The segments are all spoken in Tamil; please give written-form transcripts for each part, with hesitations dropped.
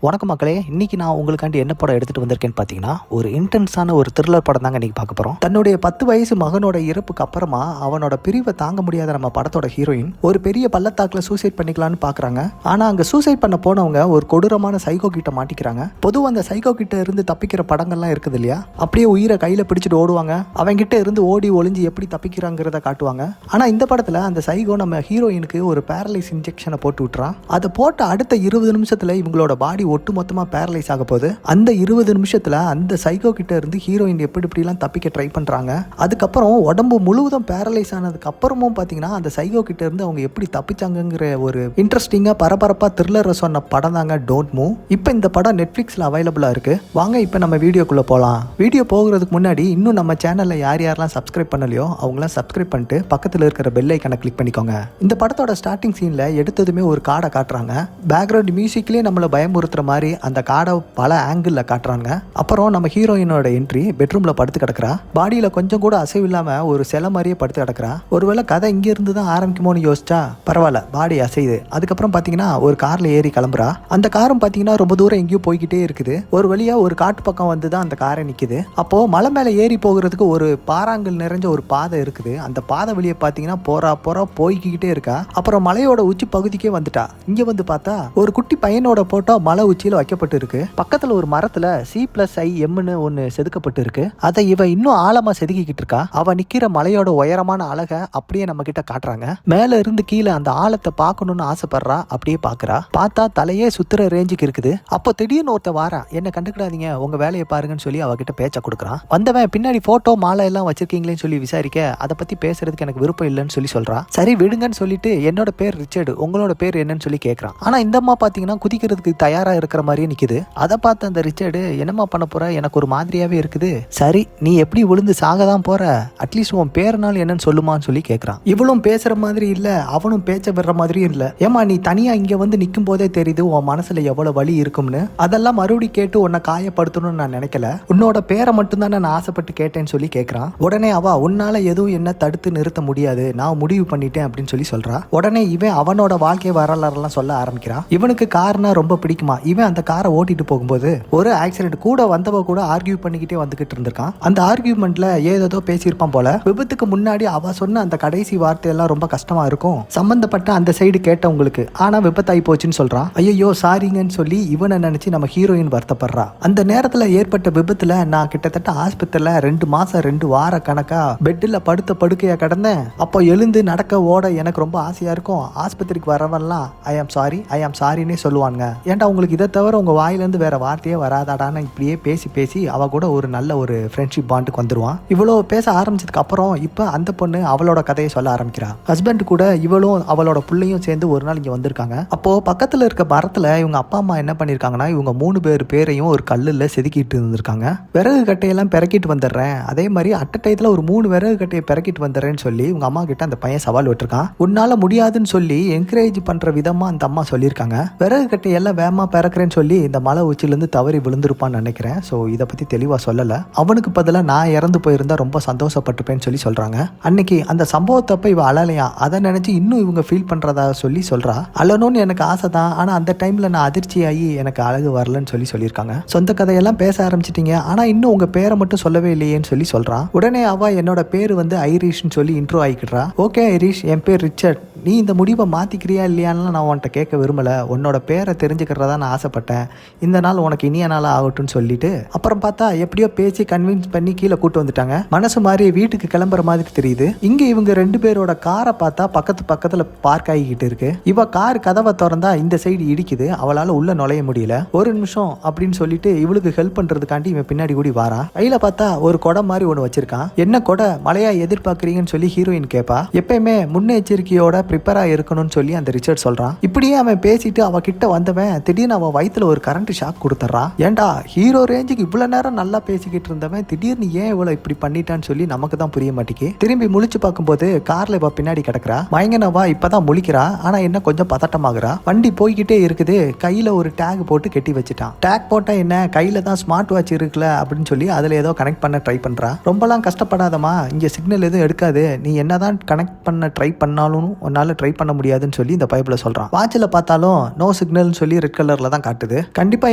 வணக்கம் மக்களே, இன்னைக்கு நான் உங்களுக்காண்டி என்ன படம் எடுத்துட்டு வந்திருக்கேன்னு பார்த்தீங்கன்னா, ஒரு இன்டென்ஸான ஒரு த்ரில்லர் படம் தாங்க இன்னைக்கு பார்க்க போறோம். தன்னுடைய 10 வயசு மகனோட இறப்புக்கு அப்புறமா அவனோட பிரிவை தாங்க முடியாத நம்ம படத்தோட ஹீரோயின் ஒரு பெரிய பள்ளத்தாக்குல சூசைட் பண்ணிக்கலாம்னு பாக்குறாங்க. ஆனா அங்க சூசைட் பண்ண போனவங்க ஒரு கொடூரமான சைக்கோ கிட்ட மாட்டிக்கிறாங்க. பொதுவாக அந்த சைக்கோ கிட்ட இருந்து தப்பிக்கிற படங்கள்லாம் இருக்குது இல்லையா, அப்படியே உயிரை கையில பிடிச்சிட்டு ஓடுவாங்க. அவங்க கிட்ட இருந்து ஓடி ஒளிஞ்சு எப்படி தப்பிக்கிறாங்கிறத காட்டுவாங்க. ஆனா இந்த படத்துல அந்த சைக்கோ நம்ம ஹீரோயினுக்கு ஒரு பேரலைஸ் இன்ஜெக்ஷனை போட்டு விட்டுறான். அதை போட்ட அடுத்த 20 நிமிஷத்துல இவங்களோட பாடி ஒட்டு மொத்தமா பேரலைஸ் ஆக போகுது. அந்த 20 நிமிஷத்துல அந்த சைக்கோ கிட்ட இருந்து ஹீரோயின் எப்படிலாம் தப்பிக்க ட்ரை பண்றாங்க. அதுக்கப்புறம் உடம்பு முழுவதும் பேரலைஸ் ஆனதுக்கு அப்புறமும் பாத்தீங்கன்னா அந்த சைக்கோ கிட்ட இருந்து அவங்க எப்படி தப்பிச்சாங்கிற ஒரு இன்ட்ரெஸ்டிங்கா பரபரப்பா த்ரில்லர் சொன்ன படம் தாங்க டோன்ட் மூவ். இப்போ இந்த படம் நெட்ஃபிளிக்ஸ்ல அவைலபிளா இருக்கு. வாங்க இப்போ நம்ம வீடியோக்குள்ள போலாம். வீடியோ போகிறதுக்கு முன்னாடி இன்னும் நம்ம சேனல்ல யார் யாரெல்லாம் சப்ஸ்கிரைப் பண்ணலையோ அவங்களாம் சப்ஸ்கிரைப் பண்ணிட்டு பக்கத்துல இருக்கிற பெல் ஐக்கானை கிளிக் பண்ணிக்கோங்க. இந்த படத்தோட ஸ்டார்டிங் சீன்ல எடுத்ததுமே ஒரு காடை காட்டுறாங்க. பேக்ரவுண்ட் மியூசிக்லயே நம்மளை பயமுறுத்துற மாதிரி அந்த காடை பல ஆங்கிள் காட்டுறாங்க. அப்புறம் நம்ம ஹீரோயினோட என்ட்ரி பெட்ரூம்ல படுத்து கிடக்குறா. பாடியில கொஞ்சம் கூட அசைவு இல்லாம ஒரு சிலை மாதிரியே படுத்து கிடக்குறா. ஒருவேளை கதை இங்க இருந்து தான் ஆரம்பிக்குமோன்னு யோசிச்சா பரவாயில்ல, பாடி அசையுது. அதுக்கப்புறம் பாத்தீங்கன்னா ஒரு கார்ல ஏறி கிளம்புறா. அந்த காரும் பாத்தீங்கன்னா ரொம்ப தூரம் எங்கேயோ போய்கிட்டே இருக்குது. ஒரு வழியா ஒரு காட்டு பக்கம் வந்து தான் அந்த காரை நிக்குது. அப்போ மலை மேல ஏறி போகிறதுக்கு ஒரு பாறாங்கல் நிறைஞ்ச ஒரு பாதை இருக்குது. அந்த பாதை வழியை பாத்தீங்கன்னா போறா போய்கிட்டே இருக்கா. அப்புறம் மலையோட உச்சி பகுதிக்கே வந்துட்டா. இங்க வந்து பார்த்தா ஒரு குட்டி பையனோட போட்டோ மலை உச்சியில வைக்கப்பட்டு இருக்கு. பக்கத்துல ஒரு மரத்துல C+IMன்னு ஒன்னு செதுக்கப்பட்டு இருக்கு. அதை இவ இன்னும் ஆழமா செதுக்கிட்டு இருக்கா. அவ நிக்கிற மலையோட உயரமான அழக அப்படியே நம்ம கிட்ட காட்டுறாங்க. மேல இருந்து கீழே அந்த ஆழத்தை பார்க்கணும்னு ஆசைப்படுறா. அப்படியே பாக்குறா. பார்த்தா தலையே சுத்துற ரேஞ்சுக்கு இருக்குது. அப்போ திடீர்னு ஒருத்த வாரா. என்ன கண்டுக்கிடாதீங்க, உங்க வேலையை பாருங்கன்னு சொல்லி அவகிட்ட பேச்ச கொடுக்குறான். வந்தவன் பின்னாடி போட்டோ மாலை எல்லாம் வச்சிருக்கீங்களேன்னு சொல்லி விசாரிக்க அதை பத்தி பேசுறதுக்கு எனக்கு விருப்பம் இல்லைன்னு சொல்லி சொல்றான். சரி விடுங்கன்னு சொல்லிட்டு என்னோட பேர் ரிச்சர்டு, உங்களோட பேர் என்னன்னு சொல்லி கேட்கறான். ஆனா இந்த அம்மா பாத்தீங்கன்னா குதிக்கிறதுக்கு தயாரா இருக்கிற மாதிரியே நிக்குது. அதை பார்த்து அந்த ரிச்சர்டு என்னம்மா பண்ண போற, எனக்கு ஒரு மாதிரியாவே இருக்குது. சரி நீ எப்படி விழுந்து சாக தான் போற, அட்லீஸ்ட் உன் பேரனால என்னன்னு சொல்லுமான்னு சொல்லி கேட்கறான். இவளும் பேசுற மாதிரி இல்ல, அவனும் பேச்ச விடுற மாதிரியும் இல்ல. ஏமா நீ தனியா இங்க வந்து நிக்கும் போதே தெரியுது உன் மனசுல எவ்வளவு வலி இருக்கும்னு. அதெல்லாம் மறுபடி கேட்டு உன்னை காயப்படுத்தணும்னு நான் நினைக்கல, உன்னோட பேரை மட்டும் தான் நான் ஆசைப்பட்டு கேட்டேன்னு சொல்லி கேட்கறான். உடனே அவ உன்னால எதுவும் என்ன தடுத்து நிறுத்த முடியாது, நான் முடிவு பண்ணிட்டேன் அப்படின்னு சொல்லி சொல்றா. உடனே இவன் அவனோட வாழ்க்கை வரலாறுலாம் சொல்ல ஆரம்பிக்கிறான். இவனுக்கு கார்னா ரொம்ப பிடிக்குமா. இவன் அந்த காரை ஓட்டிட்டு போகும்போது ஒரு ஆக்சிடென்ட், கூட வந்தவ கூட ஆர்கியூ பண்ணிக்கிட்டே வந்துகிட்டு இருந்திருக்கான். அந்த ஆர்கியூமெண்ட்ல ஏதோ பேசியிருப்பான் போல. விபத்துக்கு முன்னாடி அவ சொன்ன அந்த கடைசி வார்த்தையெல்லாம் ரொம்ப கஷ்டமா இருக்கும் சம்பந்தப்பட்ட அந்த சைடு கேட்டவங்களுக்கு. ஆனா விபத்தாயி போச்சுன்னு சொல்றான். ஐயோ சாரிங்கன்னு சொல்லி இவனை நினைச்சு நம்ம ஹீரோயின் வருத்தப்படுறா. அந்த நேரத்துல ஏற்பட்ட விபத்துல நான் கிட்டத்தட்ட ஆஸ்பத்திரியில 2 மாசம் 2 வார கணக்கா பெட்டில் படுத்த படுக்கையா கிடந்தேன். அப்போ எழுந்து நடக்க ஓட எனக்கு ரொம்ப ஆசையா இருக்கும். ஆஸ்பத்திரிக்கு வரவெல்லாம் ஐ ஆம் சாரின்னே சொல்லுவாங்க. ஏன்டா உங்களுக்கு இதை தவிர உங்க வாயிலிருந்து வேற வார்த்தையே வராதாடான்னு இப்படியே பேசி அவ கூட ஒரு நல்ல ஒரு ஃப்ரெண்ட்ஷிப் பாண்டுக்கு வந்துருவான். இவ்வளோ பேச ஆரம்பிச்சதுக்கு அப்புறம் இப்போ அந்த பொண்ணு அவளோட கதையை சொல்ல ஆரம்பிக்கிறா. ஹஸ்பண்ட் கூட இவளும் அவளோட பிள்ளையும் சேர்ந்து ஒரு நாள் இங்க வந்திருக்காங்க. அப்போ பக்கத்துல இருக்க மரத்துல இவங்க அப்பா அம்மா என்ன பண்ணிருக்காங்கன்னா, இவங்க 3 பேரையும் ஒரு கல்லுல செதுக்கிட்டு இருந்திருக்காங்க. விறகு கட்டையெல்லாம் பிறக்கிட்டு வந்துடுறேன், அதே மாதிரி அட்டடையத்துல ஒரு 3 விறகு கட்டையை பிறக்கிட்டு வந்துடுறேன்னு சொல்லி உங்க அம்மா கிட்ட அந்த பையன் சவால் விட்டுருக்கான். உன்னால முடியாதுன்னு சொல்லி என்கரேஜ் பண்ற விதமா அந்த அம்மா சொல்லியிருக்காங்க. விறகு கட்டையெல்லாம் வேகமா பிறக்கிறேன்னு சொல்லி இந்த மலை உச்சிலிருந்து தவறி விழுந்திருப்பான்னு நினைக்கிறேன். ஸோ இதை பத்தி தெளிவா சொல்லல. அவனுக்கு பதிலாக நான் இறந்து போயிருந்தா ரொம்ப சந்தோஷப்பட்டுப்பேன்னு சொல்லி சொல்றாங்க. அன்னைக்கு அந்த சம்பவத்தப்ப இவ அழலையா, அதை நினைச்சு இன்னும் இவங்க ஃபீல் பண்றதா சொல்லி சொல்றா. அழணும்னு எனக்கு ஆசை தான், ஆனா அந்த டைம்ல நான் அதிர்ச்சியாகி எனக்கு அழகு வரலன்னு சொல்லி சொல்லியிருக்காங்க. சொந்த கதையெல்லாம் பேச ஆரம்பிச்சிட்டீங்க, ஆனா இன்னும் உங்க பேரை மட்டும் சொல்லவே இல்லையேன்னு சொல்லி சொல்றான். உடனே அவ என்னோட பேரு வந்து ஐரிஷ்னு சொல்லி இன்ட்ரோ ஆகிக்கிறா. ஓகே ஐரிஷ், என் பேர் ரிச்சர்ட், நீ இந்த முடிவை மாத்திக்கிறியா இல்லையான்னு நான் உன்கிட்ட கேட்க விரும்பல, உன்னோட பேரை தெரிஞ்சுக்கிறதா நான் ஆசைப்பட்டேன். இந்த நாள் உனக்கு இனிய நாள் ஆகட்டும்னு சொல்லிட்டு அப்புறம் பார்த்தா எப்படியோ பேசி கன்வின்ஸ் பண்ணி கீழே கூட்டு வந்துட்டாங்க. மனசு மாதிரி வீட்டுக்கு கிளம்புற மாதிரி தெரியுது. இங்க இவங்க 2 பேரோட காரை பார்த்தா பக்கத்துல பார்க் ஆகிக்கிட்டு இருக்கு. இவ கார் கதவை திறந்தா இந்த சைடு இடிக்குது. அவளால உள்ள நுழைய முடியல. ஒரு நிமிஷம் அப்படின்னு சொல்லிட்டு இவளுக்கு ஹெல்ப் பண்றதுக்காண்டி இவன் பின்னாடி கூடி வாரா. கையில பார்த்தா ஒரு கொடை மாதிரி ஒண்ணு வச்சிருக்கான். என்ன கொடை, மழையா எதிர்பார்க்கறீங்கன்னு சொல்லி ஹீரோயின் கேப்பா. எப்பயுமே முன்னெச்சரிக்கையோட ப்ரிப்பேரா இருக்கணும்னு சொல்லி அந்த ரிச்சர்ட் சொல்றான். இப்படியே அவன் பேசிட்டு அவ கிட்ட வந்தவன் திடீர்னு அவ வயித்துல ஒரு கரண்ட் ஷாக் கொடுத்துறான். ஏன்டா ஹீரோ ரேஞ்சுக்கு இவ்வளவு நேரம் நல்லா பேசிக்கிட்டு இருந்தவன் திடீர்னு ஏன் இவ்வளவு இப்படி பண்ணிட்டான்னு சொல்லி நமக்கு தான் புரிய மாட்டேங்கி. திரும்பி முழிச்சு பார்க்கும்போது கார்ல இவ பின்னாடி கிடக்குறா. மயங்கனவா இப்பதான் முழிக்கிறா. ஆனா என்ன கொஞ்சம் பதட்டமாகறா. வண்டி போய்கிட்டே இருக்குது. கையில ஒரு டேக் போட்டு கட்டி வச்சுட்டான். டேக் போட்டா என்ன, கையில தான் ஸ்மார்ட் வாட்ச் இருக்குல்ல அப்படின்னு சொல்லி அதுல ஏதோ கனெக்ட் பண்ண ட்ரை பண்றா. ரொம்பலாம் கஷ்டப்படாதமா, இங்க சிக்னல் எதுவும் எடுக்காது, நீ என்னதான் கனெக்ட் பண்ண ட்ரை பண்ணாலும் உன்னால என்னால ட்ரை பண்ண முடியாதுன்னு சொல்லி இந்த பைபிள சொல்றான். வாட்சில் பார்த்தாலும் நோ சிக்னல்னு சொல்லி ரெட் கலர்ல தான் காட்டுது. கண்டிப்பா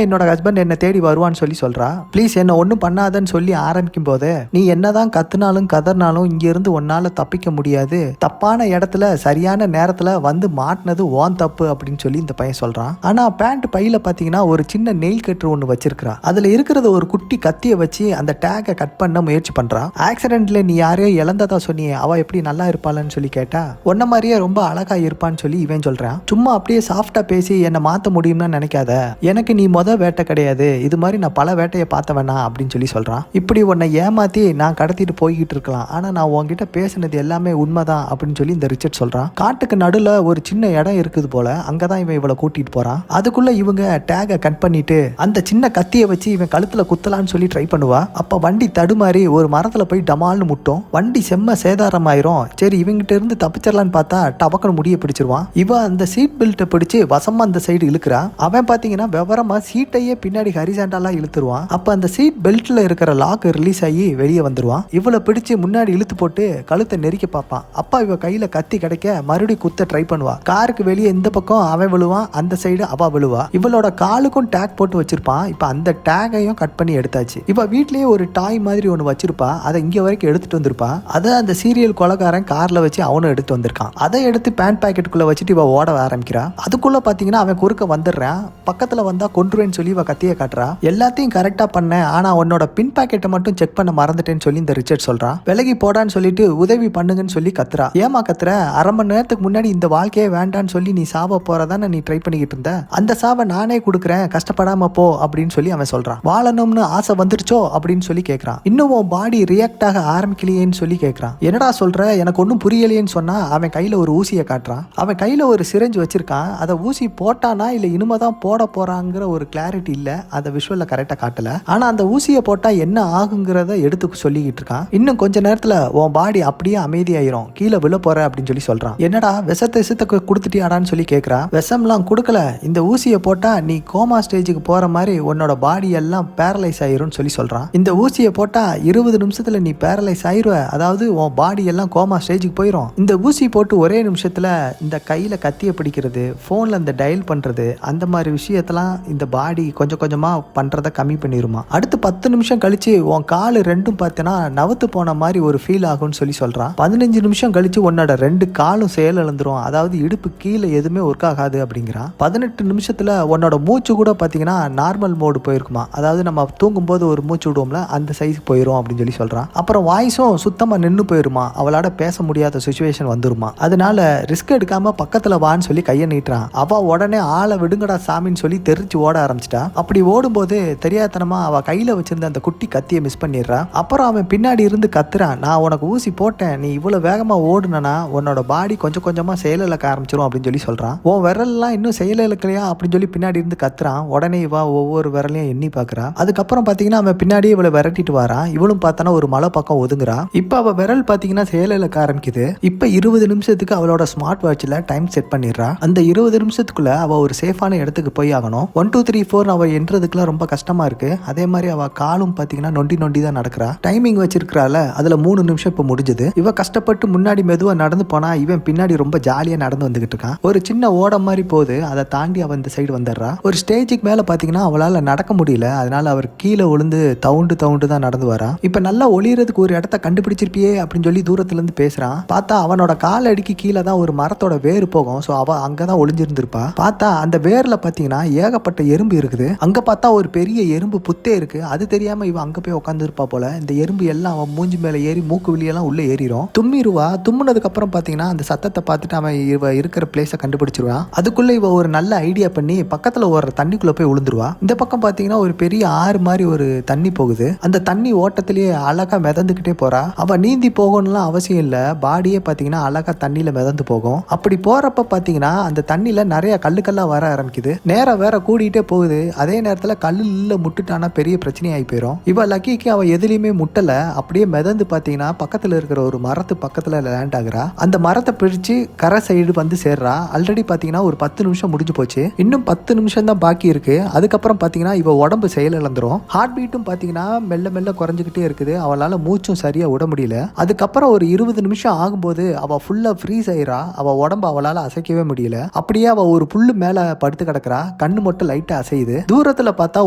என்னோட ஹஸ்பண்ட் என்ன தேடி வருவான்னு சொல்லி சொல்றா. ப்ளீஸ் என்ன ஒன்றும் பண்ணாதன்னு சொல்லி ஆரம்பிக்கும் போது நீ என்னதான் கத்துனாலும் கதர்னாலும் இங்க இருந்து ஒன்னால தப்பிக்க முடியாது, தப்பான இடத்துல சரியான நேரத்துல வந்து மாட்டினது ஓன் தப்பு அப்படின்னு சொல்லி இந்த பையன் சொல்றான். ஆனா பேண்ட் பையில பாத்தீங்கன்னா ஒரு சின்ன நெயில் கட்டர் ஒன்று வச்சிருக்கா. அதுல இருக்கிறத ஒரு குட்டி கத்திய வச்சு அந்த டேகை கட் பண்ண முயற்சி பண்றான். ஆக்சிடென்ட்ல நீ யாரையோ இழந்ததா சொன்னியே, அவ எப்படி நல்லா இருப்பாளன்னு சொல்லி கேட்டா உன்ன மாதிரியே ரொம்ப அழகா இருப்பான்னு சொல்லி இவன் சொல்றான். சும்மா அப்படியே சாஃப்டா பேசி என்ன மாத்த முடியும்னு நினைக்காத, எனக்கு நீ வேட்டை கிடையாது, இது மாதிரி நான் பல வேட்டையை பார்த்த வேணா அப்படின்னு சொல்லி சொல்றான். இப்படி உன்னை ஏமாத்தி நான் கடத்திட்டு போய்கிட்டு இருக்கலாம், ஆனா நான் உன்கிட்ட பேசினது எல்லாமே உண்மைதான் அப்படின்னு சொல்லி இந்த ரிச்சர்ட் சொல்றான். காட்டுக்கு நடுல ஒரு சின்ன இடம் இருக்குது போல, அங்கதான் இவன் இவளை கூட்டிட்டு போறான். அதுக்குள்ள இவங்க டேக கட் பண்ணிட்டு அந்த சின்ன கத்தியை வச்சு இவன் கழுத்துல குத்தலான்னு சொல்லி ட்ரை பண்ணுவா. அப்ப வண்டி தடுமாறி ஒரு மரத்துல போய் டமால்னு முட்டும். வண்டி செம்ம சேதாரம் ஆயிரும். சரி இவங்கிட்ட இருந்து தப்பிச்சிடலான்னு பார்த்தா டபக்குன்னு முடிய பிடிச்சிருவான். இவ அந்த சீட் பெல்ட்டை பிடிச்சு வசமா அந்த சைடு இழுக்கிறா. அவன் பாத்தீங்கன்னா விவரமா சீட்டையே பின்னாடி ஹரிசாண்டலா இழுத்துருவான். அப்ப அந்த சீட் பெல்ட்ல இருக்கிற லாக் ரிலீஸ் ஆகி வெளியே வந்துருவான். இவளை பிடிச்சு முன்னாடி இழுத்து போட்டு கழுத்தை நெரிக்க பார்ப்பான். அப்பா இவ கையில கத்தி கிடைக்க மறுபடியும் குத்த ட்ரை பண்ணுவா. காருக்கு வெளியே இந்த பக்கம் அவன் விழுவான், அந்த சைடு அவ விழுவா. இவளோட காலுக்கும் டேக் போட்டு வச்சிருப்பான். இப்ப அந்த டேகையும் கட் பண்ணி எடுத்தாச்சு. இப்ப வீட்லயே ஒரு டாய் மாதிரி ஒன்னு வச்சிருப்பா. அதை இங்க வரைக்கும் எடுத்துட்டு வந்திருப்பா. அதை அந்த சீரியல் கொலைகாரன் கார்ல வச்சு அவனும் எடுத்து வந்திருக்கான். அதை எடுத்து பேண்ட் பாக்கெட்டுக்குள்ள வச்சுட்டு இவ ஓட ஆரம்பிக்கிறா. அதுக்குள்ள பாத்தீங்கன்னா அவன் குறுக்க வந்துடுறான். பக்கத்துல வந்தா கொன்றுவேன்னு சொல்லி இவ கத்திய காட்டுறா. எல்லாத்தையும் கரெக்டா பண்ண, ஆனா உன்னோட பின் பாக்கெட்டை மட்டும் செக் பண்ண மறந்துட்டேன்னு சொல்லி இந்த ரிச்சர்ட் சொல்றான். விலகி போடான்னு சொல்லிட்டு உதவி பண்ணுங்கன்னு சொல்லி கத்துறா. ஏமா கத்துற, அரை மணி நேரத்துக்கு முன்னாடி இந்த வாழ்க்கையே வேண்டான்னு சொல்லி நீ சாவ போறதான நீ ட்ரை பண்ணிக்கிட்டு இருந்த, அந்த சாவை நானே கொடுக்குறேன், கஷ்டப்படாம போ அப்படின்னு சொல்லி அவன் சொல்றான். வாழணும்னு ஆசை வந்துருச்சோ அப்படின்னு சொல்லி கேட்கறான். இன்னும் உன் பாடி ரியாக்ட் ஆக ஆரம்பிக்கலையேன்னு சொல்லி கேட்கறான். என்னடா சொல்ற, எனக்கு ஒன்னும் புரியலையேன்னு சொன்னா அவன் கையில ஒரு ஊசியை காட்டுறான். அவன் கையில ஒரு சிரஞ்சு வச்சிருக்கான். அதை ஊசி போட்டானா இல்ல இனிமேதான் போட போறாங்கிற ஒரு கிளாரிட்டி இல்ல, அதை விஷுவல்ல கரெக்டா காட்டல. ஆனா அந்த ஊசியை போட்டா என்ன ஆகுங்கிறத எடுத்து சொல்லிக்கிட்டு இருக்கான். இன்னும் கொஞ்ச நேரத்துல உன் பாடி அப்படியே அமைதியாயிரும், கீழே விழ போற அப்படின்னு சொல்லி சொல்றான். என்னடா விஷத்தை கொடுத்துட்டியாடான்னு சொல்லி கேட்கறான். விஷம்லாம் கொடுக்கல, இந்த ஊசியை போட்டா நீ கோமா ஸ்டேஜுக்கு போற மாதிரி உன்னோட பாடி எல்லாம் பேரலைஸ் ஆயிரும் சொல்லி சொல்றான். இந்த ஊசியை போட்டா 20 நிமிஷத்துல நீ பேரலைஸ் ஆயிருவ, அதாவது உன் பாடி எல்லாம் கோமா ஸ்டேஜுக்கு போயிரும். இந்த ஊசி போட்டு ஒரே நிமிஷத்துல இந்த கையில கத்திய பிடிக்கிறது, போன்ல இந்த டயல் பண்றது, அந்த மாதிரி விஷயத்தெல்லாம் இந்த பாடி கொஞ்சம் கொஞ்சமா பண்றதை கம்மி பண்ணிருமா. அடுத்து 10 நிமிஷம் கழிச்சு உன் காலு ரெண்டும் பார்த்தனா நவுத்து போன மாதிரி ஒரு ஃபீல் ஆகும்னு சொல்லி சொல்றான். 15 நிமிஷம் கழிச்சு உன்னோட 2 காலும் செயல் இழந்துரும், அதாவது இடுப்பு கீழே எதுவுமே ஒர்க் ஆகாது அப்படிங்கிறான். 18 நிமிஷத்துல உன்னோட மூச்சு கூட பாத்தீங்கன்னா நார்மல் மோடு போயிருக்குமா, அதாவது நம்ம தூங்கும் போது ஒரு மூச்சு விடுவோம்ல அந்த சைஸ் போயிரும் அப்படின்னு சொல்லி சொல்றான். அப்புறம் வாய்ஸும் சுத்தமா நின்று போயிருமா, அவளால பேச முடியாத சுச்சுவேஷன் வந்துருமா. அதனால ரிஸ்க் எடுக்காம பக்கத்துல வான்னு சொல்லி கையை நீட்டுறான். அவ உடனே ஆளை விடுங்கடா சாமின்னு சொல்லி தெரிச்சு ஓட ஆரம்பிச்சிட்டா. அப்படி ஓடும்போது தெரியாதனமா அவ கையில வச்சிருந்த அந்த குட்டி கத்தியை மிஸ் பண்ணிடுறா. அப்புறம் அவன் பின்னாடி இருந்து கத்துறான், நான் உனக்கு ஊசி போட்டேன், நீ இவ்வளவு வேகமா ஓடுனா உன்னோட பாடி கொஞ்சம் கொஞ்சமா செயலிழக்க ஆரம்பிச்சிரும் அப்படின்னு சொல்லி சொல்றான். உன் விரல்லாம் இன்னும் செயலிழக்கலையா அப்படின்னு சொல்லி பின்னாடி இருந்து கத்துறான். உடனே இவ ஒவ்வொரு விரலையும் எண்ணி பாக்குறா. அதுக்கப்புறம் பாத்தீங்கன்னா அவன் பின்னாடியே இவளை விரட்டிட்டு வரான். இவளும் பார்த்தானா ஒரு மலை பக்கம் ஒதுங்குறா. இப்ப அவ விரல் பாத்தீங்கன்னா செயலிழக்க ஆரம்பிக்குது. இப்ப 20 நிமிஷத்துக்கு அவளோட ஸ்மார்ட் வாட்ச்ல டைம் செட் பண்ணிடுறா. அந்த 20 நிமிஷத்துக்குள்ள அவ ஒரு சேஃபான இடத்துக்கு போய் ஆகணும். 1 2 3 4 அவ என்றதுக்குலாம் ரொம்ப கஷ்டமா இருக்கு. அதே மாதிரி அவ காலும் பாத்தீங்கன்னா நொண்டி தான் நடக்கிறா. டைமிங் வச்சிருக்கிறால, அதுல 3 நிமிஷம் இப்ப முடிஞ்சது. இவ கஷ்டப்பட்டு முன்னாடி மெதுவா நடந்து போனா இவன் பின்னாடி ரொம்ப ஜாலியா நடந்து வந்துகிட்டு இருக்கான். ஒரு சின்ன ஓடம் மாதிரி போகுது, அதை தாண்டி அவ இந்த சைடு வந்துடுறா. ஒரு ஸ்டேஜுக்கு மேல பாத்தீங்கன்னா அவளால நடக்க முடியல, அதனால அவர் கீழே விழுந்து தவுண்டு தான் நடந்து வரா. இப்ப நல்லா ஒளியறதுக்கு ஒரு இடத்த கண்டுபிடிச்சிருப்பியே அப்படின்னு சொல்லி தூரத்துல இருந்து பேசுறான். பார்த்தா அவனோட கால் அடிக்கு கீழே தான் ஒரு மரத்தோட வேறு போகும். சோ அவ அங்கதான் ஒளிஞ்சிருந்திருப்பா. பார்த்தா அந்த வேர்ல பாத்தீங்கன்னா ஏகப்பட்ட எறும்பு இருக்குது. அங்க பார்த்தா ஒரு பெரிய எறும்பு புத்தே இருக்கு. அது தெரியாம இவ அங்க போய் உட்காந்து இருப்பா போல. இந்த எறும்பு எல்லாம் அவன் மூஞ்சி மேல ஏறி மூக்கு வெளியெல்லாம் உள்ள ஏறிடும். தும்மிருவா. தும்முனதுக்கு அப்புறம் பாத்தீங்கன்னா அந்த சத்தத்தை பார்த்துட்டு அவன் இவ இருக்கிற பிளேஸ கண்டுபிடிச்சிருவான். அதுக்குள்ள இவ ஒரு நல்ல ஐடியா பண்ணி பக்கத்துல ஒரு தண்ணிக்குள்ள போய் விழுந்துருவா. இந்த பக்கம் பாத்தீங்கன்னா ஒரு பெரிய ஆறு மாதிரி ஒரு தண்ணி போகுது. அந்த தண்ணி ஓட்டத்திலேயே அழகா மிதந்துகிட்டே போறா. அவ நீந்தி போகணும்லாம் அவசியம் இல்ல, பாடியே பாத்தீங்கன்னா அழகா தண்ணியில மிதந்து போகும். அப்படி போறப்ப பாத்தீங்கன்னா அந்த தண்ணியில நிறைய கல்லுக்கல்லா வர ஆரம்பிக்குது. நேரம் வேற கூடிட்டே போகுது. அதே நேரத்துல கல்லுல முட்டுட்டானா பெரிய பிரச்சனை ஆகி போயிடும். இவ லக்கிக்கு அவ எதுலயுமே முட்டல, அப்படியே மிதந்து பாத்தீங்கன்னா பக்கத்துல இருக்கிற ஒரு மரத்து பக்கத்துல லேண்ட் ஆகுறா. அந்த மரத்தை பிடிச்சு கரை சைடு வந்து சேர்றா. ஆல்ரெடி பாத்தீங்கன்னா ஒரு 10 நிமிஷம் முடிஞ்சு போச்சு. இன்னும் 10 நிமிஷம் தான் பாக்கி இருக்கு. அதுக்கப்புறம் பாத்தீங்கன்னா இவ உடம்பு செயல் இழந்துரும். ஹார்ட் பீட்டும் பாத்தீங்கன்னா மெல்ல மெல்ல குறைஞ்சுக்கிட்டே இருக்குது. அவளால மூச்சும் சரியா விட முடியல. அதுக்கப்புறம் ஒரு 20 நிமிஷம் ஆகும்போது அவ ஃபுல்லா ஃப்ரீஸ் ஆயிரா. அவ உடம்பு அவளால அசைக்கவே முடியல. அப்படியே அவ ஒரு புல்லு மேல படுத்து கிடக்குறா. கண்ணு மட்டும் லைட்டா அசையுது. தூரத்துல பார்த்தா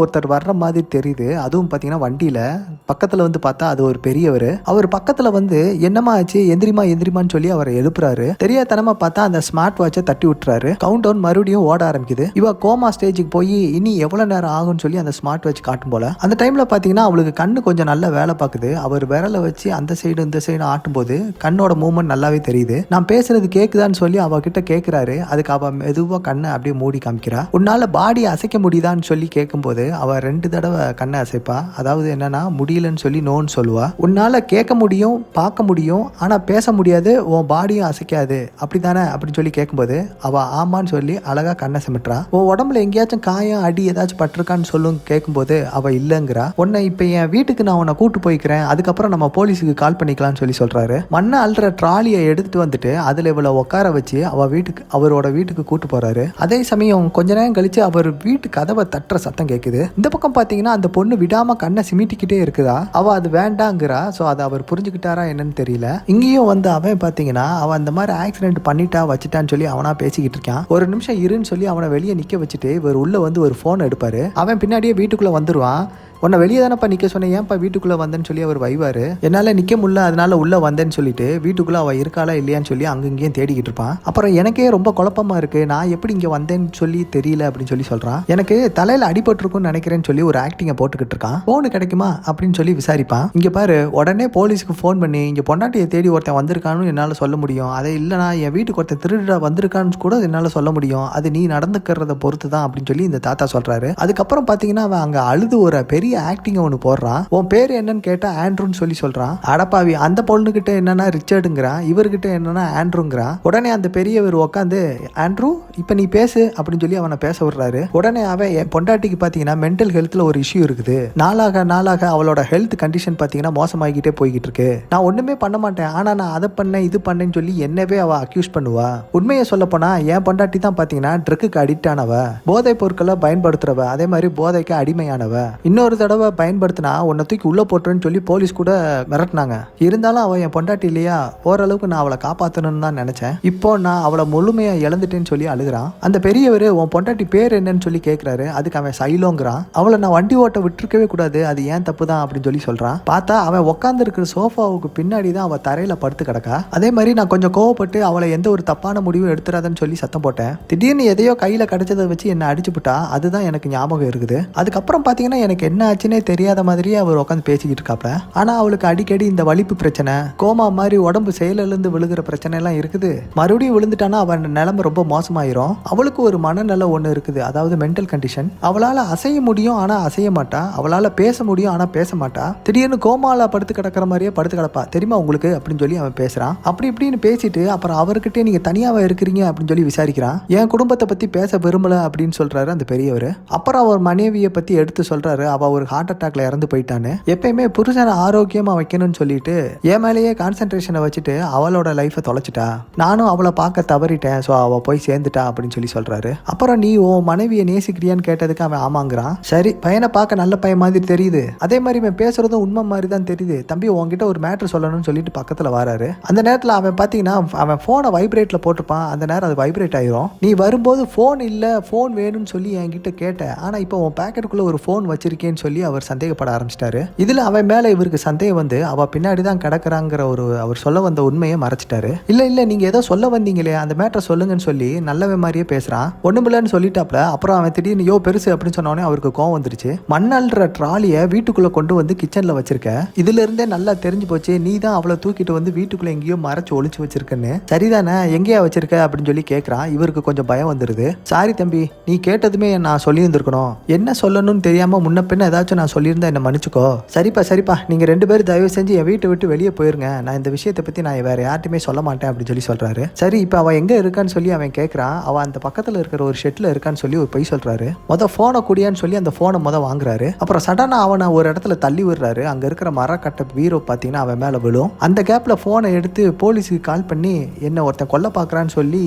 ஒருத்தர் வர்ற மாதிரி தெரியுது. அதுவும் பாத்தீங்கன்னா வண்டியில. பக்கத்துல வந்து பார்த்தா அது ஒரு பெரியவர். அவர் பக்கத்துல வந்து என்னமா ஆச்சு, எந்திரிமா எந்திரிமான்னு சொல்லி அவரை எழுப்புறாரு. தெரியாதனமா பார்த்தா அந்த ஸ்மார்ட் வாட்சை தட்டி விட்டுறாரு. கவுண்ட் டவுன் மறுபடியும் ஓட ஆரம்பிக்குது. இவ கோமா ஸ்டேஜுக்கு போய் இனி எவ்வளவு நேரம் ஆகும்னு சொல்லி அந்த ஸ்மார்ட் வாட்ச் காட்டும் போல. அந்த டைம்ல பாத்தீங்கன்னா அவளுக்கு கண்ணு கொஞ்சம் நல்லா வேலை பார்க்குது. அவர் விரலை வச்சு அந்த சைடு இந்த சைடு ஆட்டும் போது கண்ணோட மூவ்மெண்ட் நல்லாவே தெரியுது. நான் பேசுறது கேக்குதான்னு சொல்லி அவகிட்ட கேட்கிறாரு. அதுக்கு அவ மெதுவா கண்ணை அப்படியே மூடி காமிக்கிறா. உன்னால பாடி அசைக்க முடியுதான்னு சொல்லி கேட்கும்போது அவ 2 தடவை கண்ணை அசைப்பா. அதாவது என்னன்னா முடியலன்னு சொல்லி நோன்னு சொல்லுவா. உன்னால கேட்க முடியும், பார்க்க முடியும், ஆனா பேச முடியாது, உன் பாடியும் அசைக்காது அப்படித்தானே அப்படின்னு சொல்லி கேட்கும்போது அவ ஆமான்னு சொல்லி அழகா கண்ணை சிமிட்றா. உன் உடம்புல எங்கேயாச்சும் காயம் அடி ஏதாச்சும் பட்டிருக்கான்னு சொல்லும் கேட்கும்போது அவ இல்லைங்கிறா. உன்னை இப்ப என் வீட்டுக்கு நான் உன்னை கூட்டு போய்க்கிறேன், அதுக்கப்புறம் நம்ம போலீஸுக்கு கால் பண்ணிக்கலாம்னு சொல்லி சொல்றாரு. மண்ணை அல்ற ட்ராலியை எடுத்துட்டு வந்துட்டு அதுல இவளை உட்கார வச்சு அவரோட வீட்டுக்கு கூட்டு போறாரு. அதே சமயம் கொஞ்ச நேரம் கழிச்சு அவர் வீட்டு கதவை தட்டுற சத்தம் கேட்குது. இந்த பக்கம் பாத்தீங்கன்னா அந்த பொண்ணு விடாம கண்ணை சிமிட்டிக்கிட்டே இருக்குதா. அவ அது வேண்டாங்கிறா. சோ அதை அவர் புரிஞ்சுக்கிட்டாரா என்னன்னு தெரியல. இங்கேயும் வந்து அவன் பாத்தீங்கன்னா அவன் அந்த மாதிரி ஆக்சிடென்ட் பண்ணிட்டா வச்சுட்டான்னு சொல்லி அவனா பேசிக்கிட்டு இருக்கான். ஒரு நிமிஷம் இருன்னு சொல்லி அவனை வெளியே நிக்க வச்சுட்டு இவர் உள்ள வந்து ஒரு போன் எடுப்பாரு. அவன் பின்னாடியே வீட்டுக்குள்ள வந்துருவான். உன்னை வெளியே தானப்பா நிற்க சொன்னேன், ஏன்ப்பா வீட்டுக்குள்ளே வந்தேன்னு சொல்லி அவர் வைவார். என்னால் நிற்க முடியல, அதனால உள்ளே வந்தேன்னு சொல்லிட்டு வீட்டுக்குள்ளே அவள் இருக்காளா இல்லையான்னு சொல்லி அங்கங்கேயும் தேடிக்கிட்டு இருப்பான். அப்புறம் எனக்கே ரொம்ப குழப்பமா இருக்கு, நான் எப்படி இங்கே வந்தேன்னு சொல்லி தெரியல அப்படின்னு சொல்லி சொல்கிறான். எனக்கு தலையில் அடிபட்டிருக்குன்னு நினைக்கிறேன்னு சொல்லி ஒரு ஆக்டிங்கை போட்டுக்கிட்டு இருக்கான். ஃபோனு கிடைக்குமா அப்படின்னு சொல்லி விசாரிப்பான். இங்கே பாரு, உடனே போலீஸுக்கு ஃபோன் பண்ணி இங்கே பொண்டாட்டியை தேடி ஒருத்தன் வந்திருக்கான்னு என்னால் சொல்ல முடியும். அதை இல்லைனா என் வீட்டுக்கு ஒருத்தன் திருட வந்திருக்கான்னு கூட என்னால் சொல்ல முடியும். அது நீ நடந்துக்கிறத பொறுத்து தான் அப்படின்னு சொல்லி இந்த தாத்தா சொல்கிறாரு. அதுக்கப்புறம் பார்த்தீங்கன்னா அவன் அங்கே அழுது ஒரு பெரிய ஆக்டிங் ஒன்று போடுறான். உன் பேர் என்னன்னு கேட்டா ஆண்ட்ரூன்னு சொல்லி சொல்றான். அடப்பாவி, அந்த பொண்ணுகிட்ட என்னன்னா ரிச்சர்டுங்கிறான், இவர்கிட்ட என்னன்னா ஆண்ட்ரூங்கிறான். உடனே அந்த பெரியவர் உட்காந்து ஆண்ட்ரூ இப்ப நீ பேசு அப்படின்னு சொல்லி அவனை பேச விடுறாரு. உடனே அவன் என் பொண்டாட்டிக்கு பாத்தீங்கன்னா மென்டல் ஹெல்த்ல ஒரு இஷ்யூ இருக்குது, நாளாக அவளோட ஹெல்த் கண்டிஷன் பாத்தீங்கன்னா மோசமாகிட்டே போய்கிட்டு இருக்கு. நான் ஒண்ணுமே பண்ண மாட்டேன், ஆனா நான் அதை பண்ணேன் இது பண்ணேன்னு சொல்லி என்னவே அவ அக்யூஸ் பண்ணுவா. உண்மையை சொல்ல போனா என் பொண்டாட்டி தான் பாத்தீங்கன்னா ட்ரக்குக்கு அடிக்ட் ஆனவ, போதை பொருட்களை பயன்படுத்துறவ, அதே மாதிரி போதைக்கு அடிமையானவ. இன்னொரு தடவை பயன்படுத்தினா உன்னை தூக்கி உள்ள போட்டுருன்னு சொல்லி போலீஸ் கூட மிரட்டினாங்க. இருந்தாலும் அவன் என் பொண்டாட்டி இல்லையா, ஓரளவுக்கு நான் அவளை காப்பாற்றணும்னு தான் நினைச்சேன். இப்போ நான் அவளை முழுமையா இழந்துட்டேன்னு சொல்லி அழுகிறான். அந்த பெரியவர் உன் பொண்டாட்டி பேர் என்னன்னு சொல்லி கேட்கிறாரு. அதுக்கு அவன் சைலோங்கிறான். அவளை நான் வண்டி ஓட்ட விட்டுருக்கவே கூடாது, அது ஏன் தப்பு தான் அப்படின்னு சொல்லி சொல்றான். பார்த்தா அவன் உட்கார்ந்து இருக்கிற சோஃபாவுக்கு பின்னாடி தான் அவள் தரையில படுத்து கிடக்கா. அதே மாதிரி நான் கொஞ்சம் கோவப்பட்டு அவளை எந்த ஒரு தப்பான முடிவும் எடுத்துறாதன்னு சொல்லி சத்தம் போட்டேன். திடீர்னு எதையோ கையில கிடைச்சதை வச்சு என்ன அடிச்சு விட்டா. அதுதான் எனக்கு ஞாபகம் இருக்குது. அதுக்கப்புறம் பாத்தீங்கன்னா எனக்கு என்ன ஆச்சுன்னே தெரியாத மாதிரியே அவர் உட்காந்து பேசிக்கிட்டு இருக்காப்ல. ஆனா அவளுக்கு அடிக்கடி இந்த வலிப்பு பிரச்சனை, கோமா மாதிரி உடம்பு செயலிலிருந்து விழுகிற பிரச்சனை எல்லாம் இருக்குது. மறுபடியும் விழுந்துட்டானா அவன் நிலைமை ரொம்ப மோசமாயிரும். அவளுக்கு ஒரு மனநல ஒண்ணு இருக்குது, அதாவது மென்டல் கண்டிஷன். அவளால அசைய முடியும் ஆனா அசைய மாட்டா, அவளால பேச முடியும் ஆனா பேச மாட்டா. திடீர்னு கோமால படுத்து கிடக்கிற மாதிரியே படுத்து கிடப்பா, தெரியுமா உங்களுக்கு அப்படின்னு சொல்லி அவன் பேசுறான். அப்படி இப்படின்னு பேசிட்டு அப்புறம் அவர்கிட்டே நீங்க தனியாவா இருக்கிறீங்க அப்படின்னு சொல்லி விசாரிக்கிறான். என் குடும்பத்தை பத்தி பேச விரும்பல அப்படின்னு சொல்றாரு அந்த பெரியவர். அப்புறம் அவர் மனைவியை பத்தி எடுத்து சொல்றாரு. அவ ஒரு ஹார்ட் அட்டாக்ல இறந்து போயிட்டான்னு. எப்பயுமே புருஷனை ஆரோக்கியமா வைக்கணும்னு சொல்லிட்டு என் மேலேயே கான்சென்ட்ரேஷனை வச்சுட்டு அவளோட லைஃபை தொலைச்சிட்டா. நானும் அவளை பார்க்க தவறிட்டேன், ஸோ அவள் போய் சேர்ந்துட்டா அப்படின்னு சொல்லி சொல்றாரு. அப்புறம் நீ உன் மனைவியை நேசிக்கிறியான்னு கேட்டதுக்கு அவன் ஆமாங்கிறான். சரி, பையனை பார்க்க நல்ல பையன் மாதிரி தெரியுது, அதே மாதிரி இவன் பேசுறதும் உண்மை மாதிரி தான் தெரியுது, தம்பி உன்கிட்ட ஒரு மேட்ரு சொல்லணும்னு சொல்லிட்டு பக்கத்தில் வராரு. அந்த நேரத்தில் அவன் பார்த்தீங்கன்னா அவன் ஃபோனை வைப்ரேட்டில் போட்டுப்பான். அந்த நேரம் அது வைப்ரேட் ஆயிரும். நீ வரும்போது ஃபோன் இல்லை, ஃபோன் வேணும்னு சொல்லி என்கிட்ட கேட்ட, ஆனால் இப்போ உன் பேக்கெட்டுக்குள்ள ஒரு ஃபோன் வச்சிருக்கேன்னு சொல்லி அவர் சந்தேகப்பட ஆரம்பிச்சிட்டாரு. இதுல அவன் மேல இவருக்கு சந்தேகம் வந்து அவ பின்னாடி தான் கிடக்குறாங்கிற ஒரு அவர் சொல்ல வந்த உண்மையை மறைச்சிட்டாரு. இல்ல நீங்க ஏதோ சொல்ல வந்தீங்களே, அந்த மேட்டரை சொல்லுங்கன்னு சொல்லி நல்லவே மாதிரியே பேசுறான். ஒண்ணுமில்லன்னு சொல்லிட்டாப்ல. அப்புறம் அவன் திடீர்னு யோ பெருசு அப்படின்னு சொன்னோடனே அவருக்கு கோவம் வந்துருச்சு. மண்ணல்ற ட்ராலியை வீட்டுக்குள்ள கொண்டு வந்து கிச்சன்ல வச்சிருக்க, இதுல இருந்தே நல்லா தெரிஞ்சு போச்சு நீ தான் அவளை தூக்கிட்டு வந்து வீட்டுக்குள்ள எங்கேயோ மறைச்சு ஒளிச்சு வச்சிருக்கன்னு. சரிதானே, எங்கேயா வச்சிருக்க அப்படின்னு சொல்லி கேட்கறான். இவருக்கு கொஞ்சம் பயம் வந்துருது. சாரி தம்பி, நீ கேட்டதுமே நான் சொல்லி இருந்திருக்கணும், என்ன சொல்லணும்னு தெரியாம முன்ன பின்ன ஏதாச்சும் நான் சொல்லியிருந்தா என்ன மன்னிச்சுக்கோ. சரிப்பா நீங்க 2 பேரும் தயவு செஞ்சு என் வீட்டை விட்டு வெளியே போயிருங்க, நான் இந்த விஷயத்தை பத்தி நான் வேற யார்ட்டுமே சொல்ல மாட்டேன் அப்படின்னு சொல்லி சொல்றாரு. சரி, இப்ப அவ எங்க இருக்கான்னு சொல்லி அவன் கேட்கறான். அவ அந்த பக்கத்துல இருக்கிற ஒரு ஷெட்ல இருக்கான்னு சொல்லி ஒரு பொய் சொல்றாரு. போனை குடியான்னு சொல்லி அந்த போனை வாங்குறாரு. அப்புறம் சடனா அவனை ஒரு இடத்துல தள்ளி விடுறாரு. அங்க இருக்கிற மரக்கட்டை வீரோ பாத்தீங்கன்னா அவன் மேல விழும். அந்த கேப்ல போனை எடுத்து போலீஸுக்கு கால் பண்ணி என்ன ஒருத்தன் கொல்ல பாக்குறான்னு சொல்லி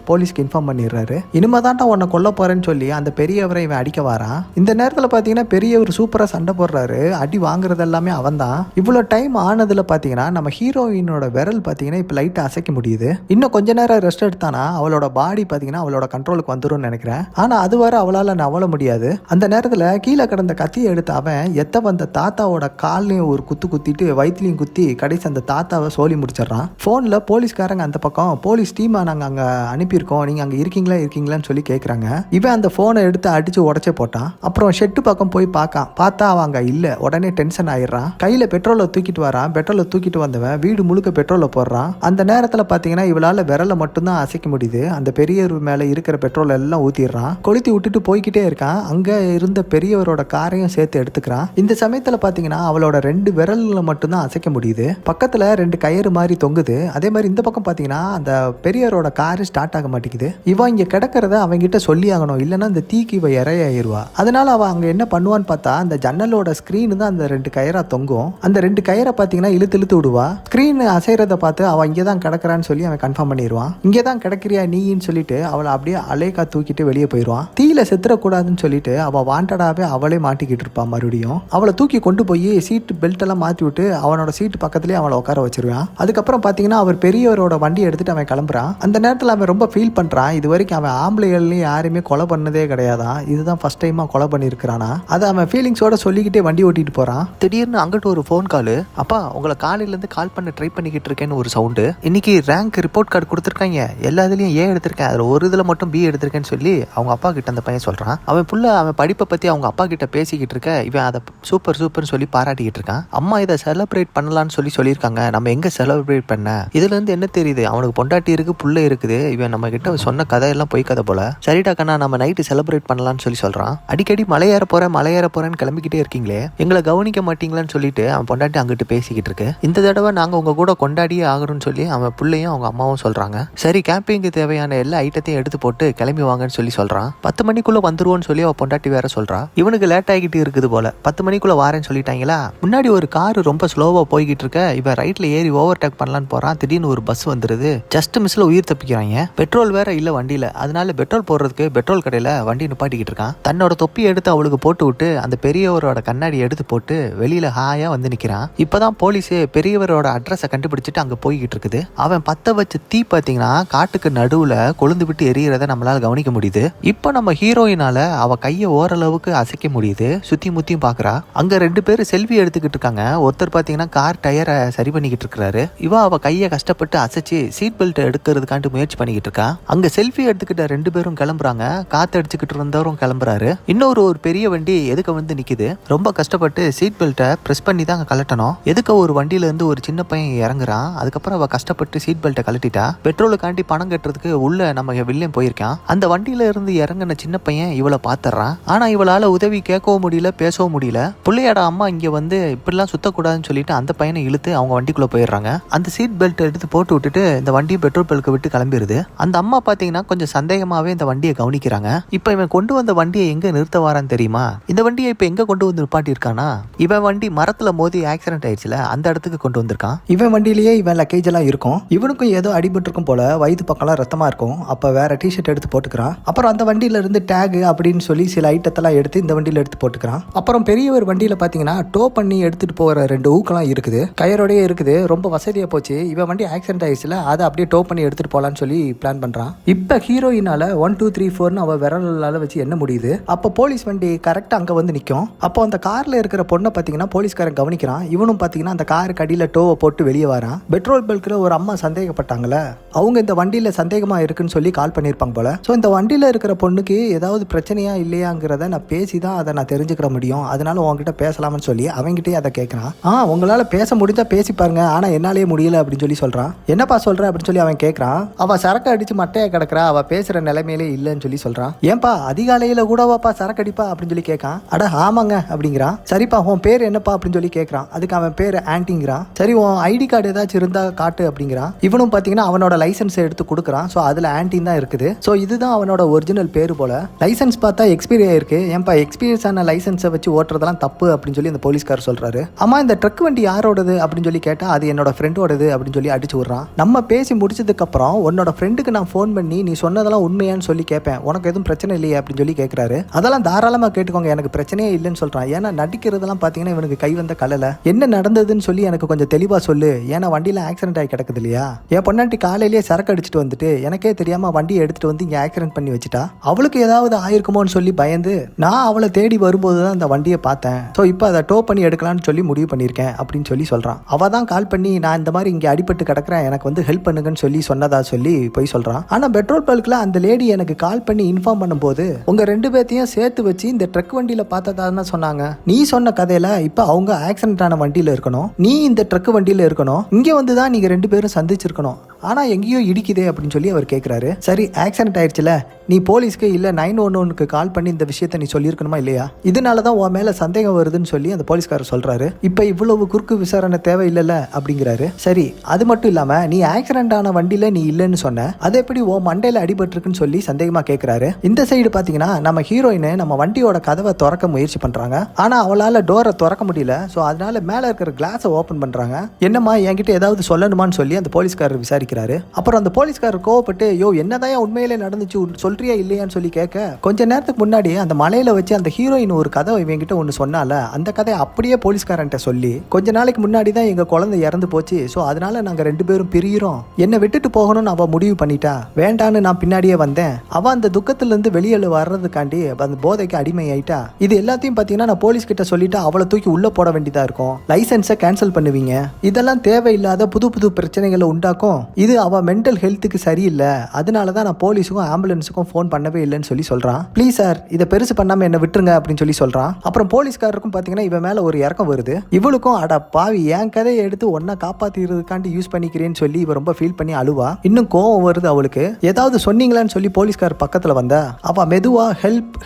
போலீஸ்க்கு இன்ஃபார்ம் பண்ணிடுறாரு. இனிமேதான்டா உன்னை கொல்ல போறேன்னு சொல்லி அந்த பெரியவரை இவன் அடிக்க வாரான். இந்த நேரத்துல பாத்தீங்கன்னா பெரியவர் சூப்பரா சண்டை போடுறாரு. அடி வாங்குறது எல்லாமே அவன் தான். இவ்வளோ டைம் ஆனதுல பாத்தீங்கன்னா நம்ம ஹீரோயினோட விரல் பாத்தீங்கன்னா இப்ப லைட்டா அசைக்க முடியுது. இன்னும் கொஞ்ச நேரம் ரெஸ்ட் எடுத்தானா அவளோட பாடி பாத்தீங்கன்னா அவளோட கண்ட்ரோலுக்கு வந்துடும் நினைக்கிறேன். ஆனா அது வரை அவளால நவள முடியாது. அந்த நேரத்துல கீழே கிடந்த கத்தியை எடுத்து அவன் எத்த வந்த தாத்தாவோட கால்லையும் ஒரு குத்து குத்திட்டு வயிற்றுலையும் குத்தி கடைசி அந்த தாத்தாவை சோலி முடிச்சிடறான். போன்ல போலீஸ்காரங்க அந்த பக்கம் போலீஸ் டீமா நாங்க அங்க அனுப்பியிருக்கோம், நீங்க அங்க இருக்கீங்களான்னு சொல்லி கேட்குறாங்க. இவன் அந்த போனை எடுத்து அடிச்சு உடச்சே போட்டான். அப்புறம் ஷெட்டு பக்கம் போய் பார்த்தா அவன் அங்க இல்ல. உடனே டென்ஷன் ஆயிடுறான். கையில பெட்ரோலை தூக்கிட்டு வரான். பெட்ரோலை தூக்கிட்டு வந்தவன் வீடு முழுக்க பெட்ரோலை போடுறான். அந்த நேரத்துல பாத்தீங்கன்னா இவளால விரலை மட்டும்தான் அசைக்க முடியுது. அந்த பெரியவர் மேல இருக்கிற பெட்ரோல் எல்லாம் ஊத்திடுறான். கொளுத்தி விட்டுட்டு போய்கிட்டே இருக்கான். அங்க இருந்த பெரியவரோட காரையும் சேர்த்து எடுத்துக்கிறான். இந்த சமயத்துல பாத்தீங்கன்னா அவளோட 2 விரல்ல மட்டும்தான் அசைக்க முடியுது. பக்கத்துல 2 கயிறு மாதிரி தொங்குது. அதே மாதிரி இந்த பக்கம் பாத்தீங்கன்னா அந்த பெரியவரோட காரு ஸ்டார்ட் ஆக மாட்டேங்குது. இவன் இங்க கிடக்கிறத அவங்கிட்ட சொல்லி ஆகணும், இல்லைன்னா இந்த தீக்கு இவ இறையாயிருவா. அதனால அவ அங்க என்ன பண்ணுவான்னு பார்த்தா அந்த ஜன்னலோட ஸ்கிரீனு தான் அந்த 2 கயிறா தொங்கும். அந்த 2 கயிறை பாத்தீங்கன்னா இழுத்து இழுத்து விடுவா. ஸ்கிரீன் அசைறத பார்த்து அவன் இங்கதான் கிடக்குறான்னு சொல்லி அவன் கன்ஃபார்ம் பண்ணிடுவான். இங்கதான் கிடக்கிறியா நீன்னு சொல்லிட்டு அவளை அப்படியே அலேக்கா தூக்கிட்டு வெளியே போயிடுவான். தீயில செத்துறக்கூடாதுன்னு சொல்லிட்டு அவ வாண்டடாவே அவளே மாட்டிக்கிட்டு இருப்பான். மறுபடியும் அவளை தூக்கி கொண்டு போய் சீட் பெல்ட் எல்லாம் மாத்தி விட்டு அவனோட சீட்டு பக்கத்துலயே அவளை உட்கார வச்சிருவான். அதுக்கப்புறம் பாத்தீங்கன்னா அவர் பெரியவரோட வண்டி எடுத்துட்டு அவன் கிளம்புறான். அந்த நேரத்தில் அவன் ரொம்ப ஃபீல் பண்றான். இது வரைக்கும் அவன் ஆம்பளைகள்லையும் யாருமே கொலை பண்ணதே கிடையாதான், இதுதான் ஃபர்ஸ்ட் டைமா கொலை பண்ணியிருக்கிறானா. அதை அவன் ஃபீலிங்ஸோட சொல்லிக்கிட்டே வண்டி ஓட்டிட்டு போறான். திடீர்னு அங்கிட்டு ஒரு ஃபோன் கால். அப்பா உங்களை காலையிலேருந்து கால் பண்ண ட்ரை பண்ணிக்கிட்டு இருக்கேன்னு ஒரு சவுண்டு. இன்னைக்கு ரேங்க் ரிப்போர்ட் கார்டு கொடுத்துருக்காங்க, எல்லா இதுலையும் ஏ எடுத்திருக்கேன், அதில் ஒரு இதில் மட்டும் பி எடுத்திருக்கேன்னு சொல்லி அவங்க அப்பா கிட்ட அந்த பையன் சொல்றான். அவன் புள்ள அவன் படிப்பை பற்றி அவங்க அப்பா கிட்ட பேசிக்கிட்டு இருக்க இவன் அதை சூப்பர்னு சொல்லி பாராட்டிக்கிட்டு இருக்கான். அம்மா இதை செலிப்ரேட் பண்ணலான்னு சொல்லியிருக்காங்க, நம்ம எங்க செலிப்ரேட் பண்ண. இதுல இருந்து என்ன தெரியுது, அவனுக்கு பொண்டாட்டி இருக்கு, புள்ள இருக்குது, இவன் நம்ம கிட்ட சொன்ன கதையெல்லாம் பொய் கதை போல. சரிடா கண்ணா நம்ம நைட்டு செலிப்ரேட் பண்ணலாம்னு சொல்லி சொல்றான். அடிக்கடி மலையேற போறேன்னு கிளம்பிக்கிட்டே இருக்கீங்களே, எங்களை கவனிக்க மாட்டீங்களான்னு சொல்லிட்டு அவன் பொண்டாட்டி அங்கிட்டு பேசிக்கிட்டு இருக்கு. இந்த தடவை நாங்க உங்க கூட கொண்டாடியே ஆகணும்னு சொல்லி அவன் பிள்ளையும் அவங்க அம்மாவும் சொல்றாங்க. சரி கேம்பிங்க்கு தேவையான எல்லா ஐட்டத்தையும் எடுத்து போட்டு கிளம்பி வாங்கன்னு சொல்லி சொல்றான். 10 மணிக்குள்ள வந்துருவோன்னு சொல்லி அவன் பொண்டாட்டி வேற சொல்றா. இவனுக்கு லேட் ஆகிட்டு இருக்குது போல. 10 மணிக்குள்ள வாரேன்னு சொல்லிட்டாங்களா. முன்னாடி ஒரு கார் ரொம்ப ஸ்லோவா போய்கிட்டு இருக்க இவன் ரைட்ல ஏறி ஓவர்டேக் பண்ணலான்னு போறான். திடீர்னு ஒரு பஸ் வந்துருது. ஜஸ்ட் மிஸ்ல உயிர் தப்பிக்கிறாங்க. பெட்ரோல் வேற இல்ல வண்டியில. அதனால பெட்ரோல் போடுறதுக்கு பெட்ரோல் கடையில வண்டி நிப்பாட்டிக்கிட்டு இருக்கான். தன்னோட தொப்பி எடுத்து அவளுக்கு போட்டு விட்டு அந்த பெரியவரோட கண்ணாடி எடுத்து போட்டு வெளியில ஹாயா வந்து நிக்கிறான். இப்பதான் போலீஸ் பெரியவரோட அட்ரஸை கண்டுபிடிச்சிட்டு அங்க போய்கிட்டு இருக்குது. அவன் பத்த வச்ச தீ பாத்தீங்கன்னா காட்டுக்கு நடுவுல கொழுந்து விட்டு எரியறத நம்மளால கவனிக்க முடியுது. இப்ப நம்ம ஹீரோயினால அவ கைய ஓரளவுக்கு அசைக்க முடியுது. சுத்தி முத்தியும் பாக்குறா. அங்க 2 பேரும் செல்ஃபி எடுத்துக்கிட்டு இருக்காங்க. ஒருத்தர் பாத்தீங்கன்னா கார் டயரை சரி பண்ணிக்கிட்டு இருக்காரு. இவ அவ கையை கஷ்டப்பட்டு அசைச்சு சீட் பெல்ட் எடுக்கிறதுக்காண்டு முயற்சி பண்ணிக்கிட்டு இருக்கா. அங்க செல்ஃபி எடுத்துக்கிட்ட 2 பேரும் கிளம்புறாங்க. காத்து அடிச்சுக்கிட்டு இருந்தவரும் கிளம்புறாரு. இன்னொரு பெரிய வண்டி எதுக்க வந்து நிக்குது. ரொம்ப கஷ்டப்பட்டு சீட் பெல்ட்டை பிரஸ் பண்ணி தான் கலட்டணும். எதுக்க ஒரு வண்டியில இருந்து ஒரு சின்ன பையன் இறங்குறான். அதுக்கப்புறம் அவ கஷ்டப்பட்டு சீட் பெல்ட்டை கலட்டிட்டா. பெட்ரோலுக்காண்டி பணம் கட்டுறதுக்கு உள்ள நம்ம வில்லியம் போயிருக்கான். அந்த வண்டியில இருந்து இறங்கின சின்ன பையன் இவளை பாத்துறான். ஆனா இவளால உதவி கேட்கவும் முடியல, பேசவும் முடியல. பிள்ளையோட அம்மா இங்க வந்து இப்படிலாம் சுத்தக்கூடாதுன்னு சொல்லிட்டு அந்த பையனை இழுத்து அவங்க வண்டிக்குள்ள போயிடுறாங்க. அந்த சீட் பெல்ட் எடுத்து போட்டு விட்டுட்டு இந்த வண்டியை பெட்ரோல் பல்க்கு விட்டு கிளம்பிடுது. அந்த அம்மா பாத்தீங்கன்னா கொஞ்சம் சந்தேகமாவே இந்த வண்டியை கவனிக்கிறாங்க. இப்ப இவன் கொண்டு வந்த வண்டியை எங்க நிறுத்த வாரான்னு தெரியுமா? இந்த வண்டியை இப்ப எங்க கொண்டு வந்து நிப்பாட்டி இருக்கானா? இவன் வண்டி மரத்துல மோதி ஆக்சிடென்ட் ஆயிடுச்சுல, அந்த இடத்துக்கு கொண்டு வந்திருக்கான். இவன் வண்டியிலேயே இவன் லக்கேஜ் எல்லாம் இருக்கும். இவனுக்கும் ஏதோ அடிபட்டு இருக்கும் போல. வயிற்று பக்கம்லாம் ரத்தமா இருக்கும். அப்ப வேற டிஷர்ட் எடுத்து போட்டுக்கிறான். அப்புறம் அந்த வண்டியில இருந்து டேக் அப்படின்னு சொல்லி சில ஐட்டத்தெல்லாம் எடுத்து இந்த வண்டியில எடுத்து போட்டுக்கிறான். அப்புறம் பெரியவர் வண்டியில பாத்தீங்கன்னா டோ பண்ணி எடுத்துட்டு போற 2 ஊக்கெல்லாம் இருக்குது. கயரோடயே இருக்குது. ரொம்ப வசதியா போச்சு. இவன் வண்டி ஆக்சிடென்ட் ஆயிடுச்சுல, அதை அப்படியே டோ பண்ணி எடுத்துட்டு போலான்னு சொல்லி பிளான் பண்றான். இப்ப ஹீரோயினால 1 2 3 4 அவ விரலால வச்சு என்ன முடியுது. அப்ப போலீஸ் வண்டி கரெக்டா அங்க வந்து நிக்கும். அப்போ அந்த கார்ல இருக்கிற பொண்ணை பாத்தீங்கன்னா போலீஸ்காரன் கவனிக்கிறான். இவனும் பாத்தீங்கன்னா அந்த காருக்கு அடியில டோவை போட்டு வெளியே வரான். பெட்ரோல் பல்க்ல ஒரு அம்மா சந்தேகப்பட்டாங்கல்ல, அவங்க இந்த வண்டியில சந்தேகமா இருக்குன்னு சொல்லி கால் பண்ணிருப்பாங்க போல. சோ இந்த வண்டியில இருக்கிற பொண்ணுக்கு ஏதாவது பிரச்சனையா இல்லையாங்கிறத நான் பேசிதான் அதை நான் தெரிஞ்சுக்கிற முடியும். அதனால உங்ககிட்ட பேசலாம்னு சொல்லி அவங்ககிட்டயே அதை கேட்கறான். உங்களால பேச முடிஞ்சா பேசி பாருங்க, ஆனா என்னாலே முடியல அப்படின்னு சொல்லி சொல்றான். என்னப்பா சொல்ற அப்படின்னு சொல்லி அவன் கேட்கறான். அவ சரக்கு அடிச்சு மட்டையா கிடக்குறா, அவ பேசுற நிலைமையிலே இல்லைன்னு சொல்லி சொல்றான். ஏன்பா அதிகாலையில கூடவாப்பா சரக்கு அடிப்பா அப்படின்னு சொல்லி கேட்கான். அட ஆமாங்க அப்படிங்கிறான். சரிப்பா உன் பேர் என்னப்பா அப்படின்னு சொல்லி கேட்கறான். அதுக்கு அவன் பேர் ஆன்டிங்கிறான். சரி உன் ஐடி கார்டு ஏதாச்சும் இருந்தா காட்டு அப்படிங்கிறான். இவனும் பாத்தீங்கன்னா அவனோட லைசன்ஸ் எடுத்து கொடுக்குறான். சோ அதுல ஆன்டின் தான் இருக்குது. சோ இதுதான் அவனோட ஒரிஜினல் பேரு போல. லைசன்ஸ் பார்த்தா எக்ஸ்பீரி ஆயிருக்கு. ஏன்பா எக்ஸ்பீரியன்ஸ் ஆன லைசன்ஸை வச்சு ஓட்டுறதெல்லாம் தப்பு அப்படின்னு சொல்லி அந்த போலீஸ்கார் சொல்றாரு. ஆமா இந்த ட்ரக் வண்டி யாரோடது அப்படின்னு சொல்லி கேட்டா அது என்னோட ஃப்ரெண்டோடது அப்படின்னு சொல்லி அடிச்சு விடுறான். நம்ம பேசி முடிச்சதுக்கு அப்புறம் உன்னோட ஃப்ரெண்டுக்கு நான் ஃபோன் பண்ணி நீ சொன்னதெல்லாம் உண்மையான்னு சொல்லி கேட்பேன், உனக்கு எதுவும் பிரச்சனை இல்லையே அப்படின்னு சொல்லி கேட்கறாரு. அதெல்லாம் தாராளமா கேட்டுக்கோங்க, எனக்கு பிரச்சனையே பிரச்சனையே இல்லைன்னு சொல்றான். ஏன்னா நடிக்கிறதெல்லாம் பாத்தீங்கன்னா இவனுக்கு கை வந்த கலல. என்ன நடந்ததுன்னு சொல்லி எனக்கு கொஞ்சம் தெளிவா சொல்லு, ஏன்னா வண்டியில ஆக்சிடென்ட் ஆகி கிடக்குது இல்லையா. என் பொண்டாட்டி காலையிலேயே சரக்கு அடிச்சுட்டு வந்துட்டு எனக்கே தெரியாம வண்டியை எடுத்துட்டு வந்து இங்க ஆக்சிடென்ட் பண்ணி வச்சுட்டா. அவளுக்கு ஏதாவது ஆயிருக்குமோன்னு சொல்லி பயந்து நான் அவளை தேடி வரும்போது தான் அந்த வண்டியை பார்த்தேன். ஸோ இப்போ அதை டோ பண்ணி எடுக்கலாம்னு சொல்லி முடிவு பண்ணியிருக்கேன் அப்படின்னு சொல்லி சொல்றான். அவ தான் கால் பண்ணி நான் இந்த மாதிரி இங்கே அடிபட்டு கிடக்குறேன், எனக்கு வந்து ஹெல்ப் பண்ணுங்கன்னு சொல்லி சொன்னதா சொல்லி போய் சொல்றான். ஆனா பெட்ரோல் பல்க்ல அந்த லேடி எனக்கு கால் பண்ணி இன்ஃபார்ம் பண்ணும்போது உங்க 2 பேர்த்தையும் சேர்த்து வச்சு இந்த ட்ரக் வண்டியில பார்த்ததான்னு சொன்னாங்க. நீ சொன்ன கதையில இப்ப அவங்க ஆக்சிடென்ட் ஆன வண்டியில இருக்கணும், நீ இந்த ட்ரக் வண்டியில இருக்கணும், இங்க வந்து தான் நீங்க 2 பேரும் சந்திச்சிருக்கணும். ஆனா எங்கேயோ இடிக்குதே அப்படின்னு சொல்லி அவர் கேட்கிறாரு. சரி ஆக்சிடென்ட் ஆயிடுச்சுல, நீ போலீஸ்க்கு இல்ல 911க்கு கால் பண்ணி இந்த விஷயத்தை நீ சொல்லியிருக்கணுமா இல்லையா, இதனாலதான் உன் மேல சந்தேகம் வருதுன்னு சொல்லி அந்த போலீஸ்காரர் சொல்றாரு. இப்ப இவ்வளவு குறுக்கு விசாரணை தேவையில்லைல்ல அப்படிங்கிறாரு. சரி அது மட்டும் இல்லாம நீ ஆக்சிடென்ட் ஆன வண்டியில நீ இல்லைன்னு சொன்ன, அது எப்படி உன் மண்டையில அடிபட்டிருக்குன்னு சொல்லி சந்தேகமா கேட்கிறாரு. இந்த சைடு பாத்தீங்கன்னா நம்ம ஹீரோயின் நம்ம வண்டியோட கதவை திறக்க முயற்சி பண்றாங்க. ஆனா அவளால டோரை திறக்க முடியல. சோ அதனால மேல இருக்கிற கிளாஸை ஓபன் பண்றாங்க. என்னம்மா என்கிட்ட ஏதாவது சொல்லணுமான்னு சொல்லி அந்த போலீஸ்காரர் விசாரிக்கிறாரு. அப்புறம் அந்த போலீஸ்காரர் கோவப்பட்டு யோ என்னதான் உண்மையிலே நடந்துச்சு சொல்றியா இல்லையான்னு சொல்லி கேட்க, கொஞ்ச நேரத்துக்கு முன்னாடி அந்த மலையில வச்சு அந்த ஹீரோயின் ஒரு கதை இவங்கிட்ட ஒன்று சொன்னால அந்த கதையை அப்படியே போலீஸ்காரன்ட்ட சொல்லி கொஞ்ச நாளைக்கு முன்னாடி தான் எங்க குழந்தை இறந்து போச்சு, ஸோ அதனால நாங்க 2 பேரும் பிரியிறோம், என்னை விட்டுட்டு போகணும்னு அவ முடிவு பண்ணிட்டா, வேண்டான்னு நான் பின்னாடியே வந்தேன், அவ அந்த துக்கத்துல இருந்து வெளியே வர்றதுக்காண்டி அந்த போதைக்கு அடிமை ஆயிட்டா, இது எல்லாத்தையும் பாத்தீங்கன்னா நான் போலீஸ் கிட்ட சொல்லிட்டு அவளை தூக்கி உள்ள போட வேண்டியதா இருக்கும், லைசன்ஸை கேன்சல் பண்ணுவீங்க, இதெல்லாம் தேவையில்லாத புது புது பிரச்சனைகளை உண்டாக்கும், இது அவ மென்டல் ஹெல்த்துக்கு சரியில்லை, அதனாலதான் நான் போலீஸுக்கும் ஆம்புலன்ஸுக்கும் ஃபோன் பண்ணவே இல்லைன்னு சொல்லி சொல்றான். ப்ளீஸ் சார் இதை பெருசு பண்ணாம என்ன விட்டுருங்க அப்படின்னு சொல்லி சொல்றான். அப்புறம் போலீஸ்காரருக்கும் பாத்தீங்கன்னா இவன் மேல ஒரு இறக்கம் வருது. இவளுக்கும் அட பாவி என் கதையை எடுத்து ஒன்னா காப்பாத்திக்கிறதுக்காண்டி யூஸ் பண்ணிக்கிறேன்னு சொல்லி இவ ரொம்ப ஃபீல் பண்ணி அழுவா. இன்னும் கோவம் வருது அவளுக்கு. ஏதாவது சொன்னீங்களான்னு சொல்லி போலீஸ்கார் பக்கத்துல வந்தா அவ மெதுவா